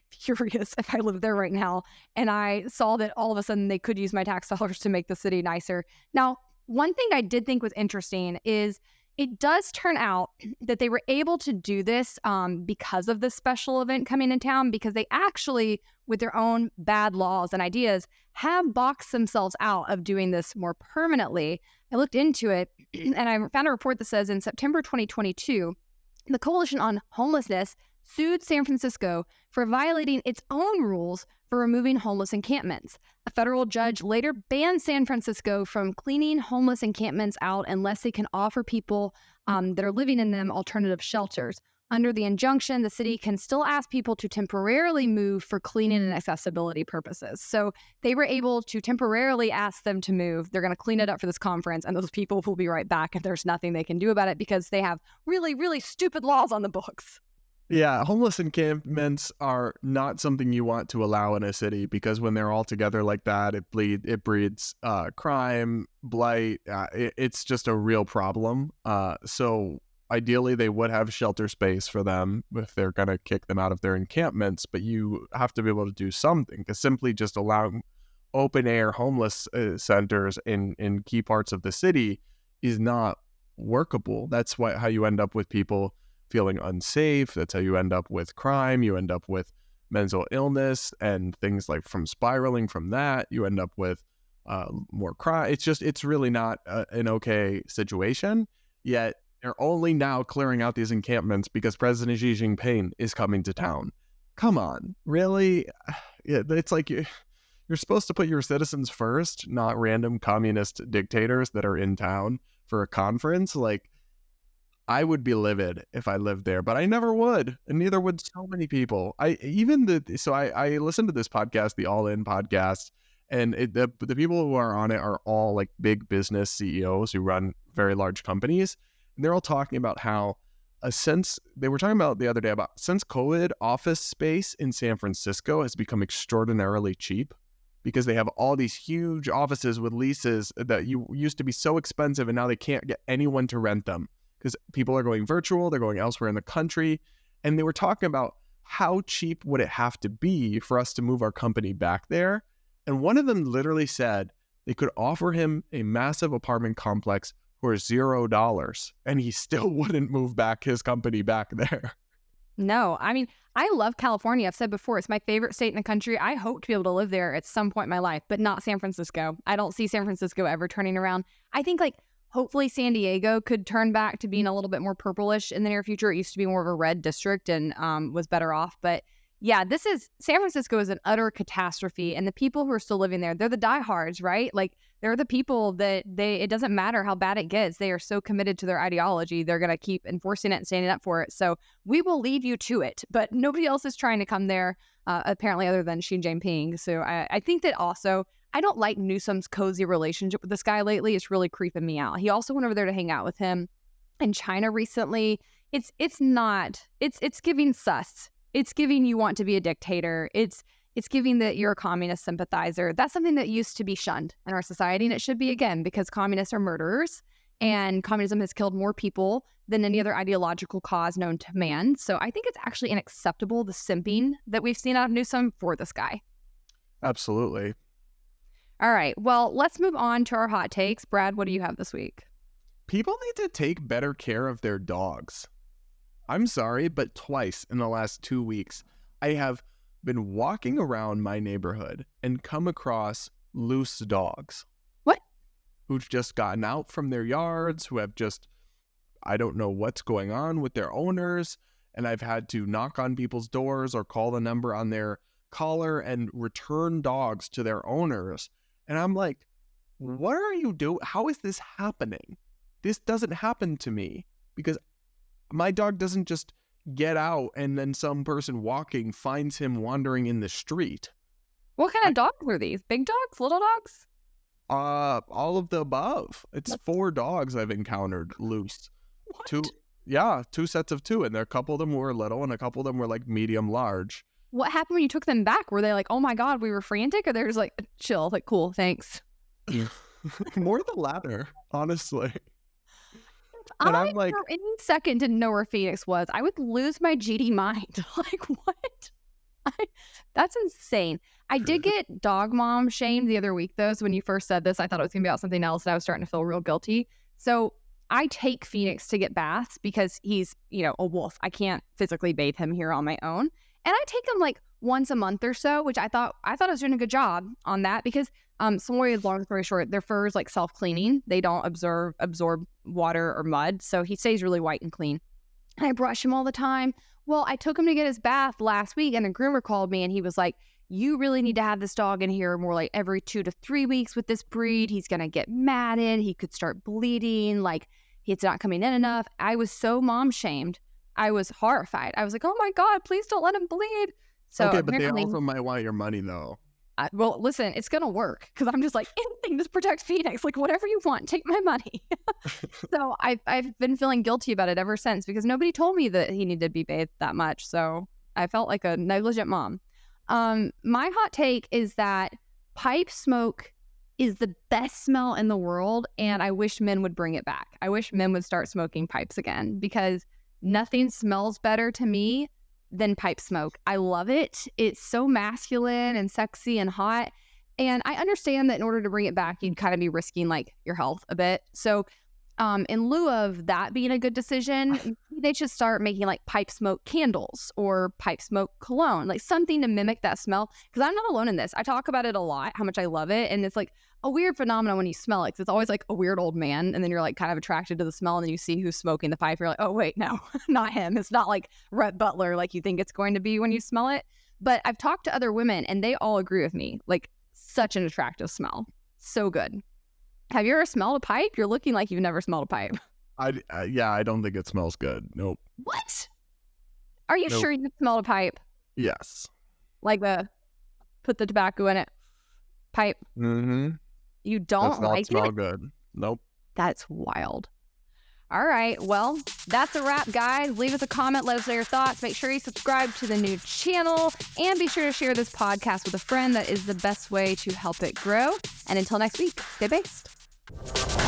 furious if I lived there right now and I saw that all of a sudden they could use my tax dollars to make the city nicer. Now, one thing I did think was interesting is it does turn out that they were able to do this because of this special event coming in town, because they actually, with their own bad laws and ideas, have boxed themselves out of doing this more permanently. I looked into it and I found a report that says in September 2022, the Coalition on Homelessness sued San Francisco for violating its own rules for removing homeless encampments. A federal judge later banned San Francisco from cleaning homeless encampments out unless they can offer people that are living in them alternative shelters. Under the injunction, the city can still ask people to temporarily move for cleaning and accessibility purposes. So they were able to temporarily ask them to move. They're going to clean it up for this conference, and those people will be right back, and there's nothing they can do about it because they have really, really stupid laws on the books. Yeah, homeless encampments are not something you want to allow in a city because when they're all together like that, it breeds crime, blight. It's just a real problem. So ideally, they would have shelter space for them if they're going to kick them out of their encampments. But you have to be able to do something, because simply just allowing open air homeless centers in key parts of the city is not workable. That's how you end up with people feeling unsafe. That's how you end up with crime. You end up with mental illness and things like from spiraling from that. You end up with more crime. It's really not an okay situation. Yet they're only now clearing out these encampments because President Xi Jinping is coming to town. Come on, really? Yeah, it's like you're supposed to put your citizens first, not random communist dictators that are in town for a conference. Like, I would be livid if I lived there, but I never would, and neither would so many people. I listened to this podcast, the All In podcast, and the people who are on it are all like big business CEOs who run very large companies, and they're all talking about how they were talking about the other day about since COVID, office space in San Francisco has become extraordinarily cheap because they have all these huge offices with leases that used to be so expensive, and now they can't get anyone to rent them because people are going virtual, they're going elsewhere in the country. And they were talking about how cheap would it have to be for us to move our company back there. And one of them literally said they could offer him a massive apartment complex for $0, and he still wouldn't move back his company back there. No, I mean, I love California. I've said before, it's my favorite state in the country. I hope to be able to live there at some point in my life, but not San Francisco. I don't see San Francisco ever turning around. I think like hopefully San Diego could turn back to being a little bit more purplish in the near future. It used to be more of a red district and was better off. But yeah, San Francisco is an utter catastrophe. And the people who are still living there, they're the diehards, right? Like they're the people that it doesn't matter how bad it gets. They are so committed to their ideology. They're going to keep enforcing it and standing up for it. So we will leave you to it. But nobody else is trying to come there, apparently, other than Xi Jinping. So I think that also, I don't like Newsom's cozy relationship with this guy lately. It's really creeping me out. He also went over there to hang out with him in China recently. It's giving sus. It's giving you want to be a dictator. It's giving that you're a communist sympathizer. That's something that used to be shunned in our society, and it should be again, because communists are murderers, and communism has killed more people than any other ideological cause known to man. So I think it's actually unacceptable, the simping that we've seen out of Newsom for this guy. Absolutely. All right, well, let's move on to our hot takes. Brad, what do you have this week? People need to take better care of their dogs. I'm sorry, but twice in the last 2 weeks, I have been walking around my neighborhood and come across loose dogs. What? Who've just gotten out from their yards, who have just, I don't know what's going on with their owners, and I've had to knock on people's doors or call the number on their collar and return dogs to their owners. And I'm like, what are you doing? How is this happening? This doesn't happen to me because my dog doesn't just get out and then some person walking finds him wandering in the street. What kind of dogs are these? Big dogs? Little dogs? All of the above. It's 4 dogs I've encountered loose. What? 2 sets of 2, and a couple of them were little and a couple of them were like medium large. What happened when you took them back? Were they like, oh my God, we were frantic? Or they were just like, chill, like, cool, thanks? More the latter, honestly. And I'm like, for any second didn't know where Phoenix was, I would lose my GD mind. Like, what? That's insane. I did get dog mom shamed the other week, though. So when you first said this, I thought it was going to be about something else, and I was starting to feel real guilty. So I take Phoenix to get baths because he's, a wolf. I can't physically bathe him here on my own. And I take him like once a month or so, which I thought I was doing a good job on that because long story short, their fur is like self-cleaning. They don't absorb water or mud. So he stays really white and clean. And I brush him all the time. Well, I took him to get his bath last week, and the groomer called me and he was like, you really need to have this dog in here more like every 2 to 3 weeks with this breed. He's going to get matted. He could start bleeding. Like, it's not coming in enough. I was so mom shamed. I was horrified. I was like, oh my God, please don't let him bleed. So okay, but they also might want your money though. Well, listen, it's going to work because I'm just like, anything to protect Phoenix, like whatever you want, take my money. So I've been feeling guilty about it ever since because nobody told me that he needed to be bathed that much. So I felt like a negligent mom. My hot take is that pipe smoke is the best smell in the world, and I wish men would bring it back. I wish men would start smoking pipes again because nothing smells better to me than pipe smoke. I love it. It's so masculine and sexy and hot. And I understand that in order to bring it back, you'd kind of be risking like your health a bit. So in lieu of that being a good decision, they should start making like pipe smoke candles or pipe smoke cologne, like something to mimic that smell. Because I'm not alone in this. I talk about it a lot, how much I love it. And it's like a weird phenomenon when you smell it. 'Cause it's always like a weird old man. And then you're like kind of attracted to the smell. And then you see who's smoking the pipe. You're like, oh, wait, no, not him. It's not like Rhett Butler like you think it's going to be when you smell it. But I've talked to other women and they all agree with me. Like, such an attractive smell. So good. Have you ever smelled a pipe? You're looking like you've never smelled a pipe. I don't think it smells good. Nope. What? Are you Nope. sure you smelled a pipe? Yes. Like put the tobacco in it pipe? Mm-hmm. You don't Does not like smell it? good. Nope. That's wild. All right, well, that's a wrap, guys. Leave us a comment. Let us know your thoughts. Make sure you subscribe to the new channel. And be sure to share this podcast with a friend. That is the best way to help it grow. And until next week, stay based.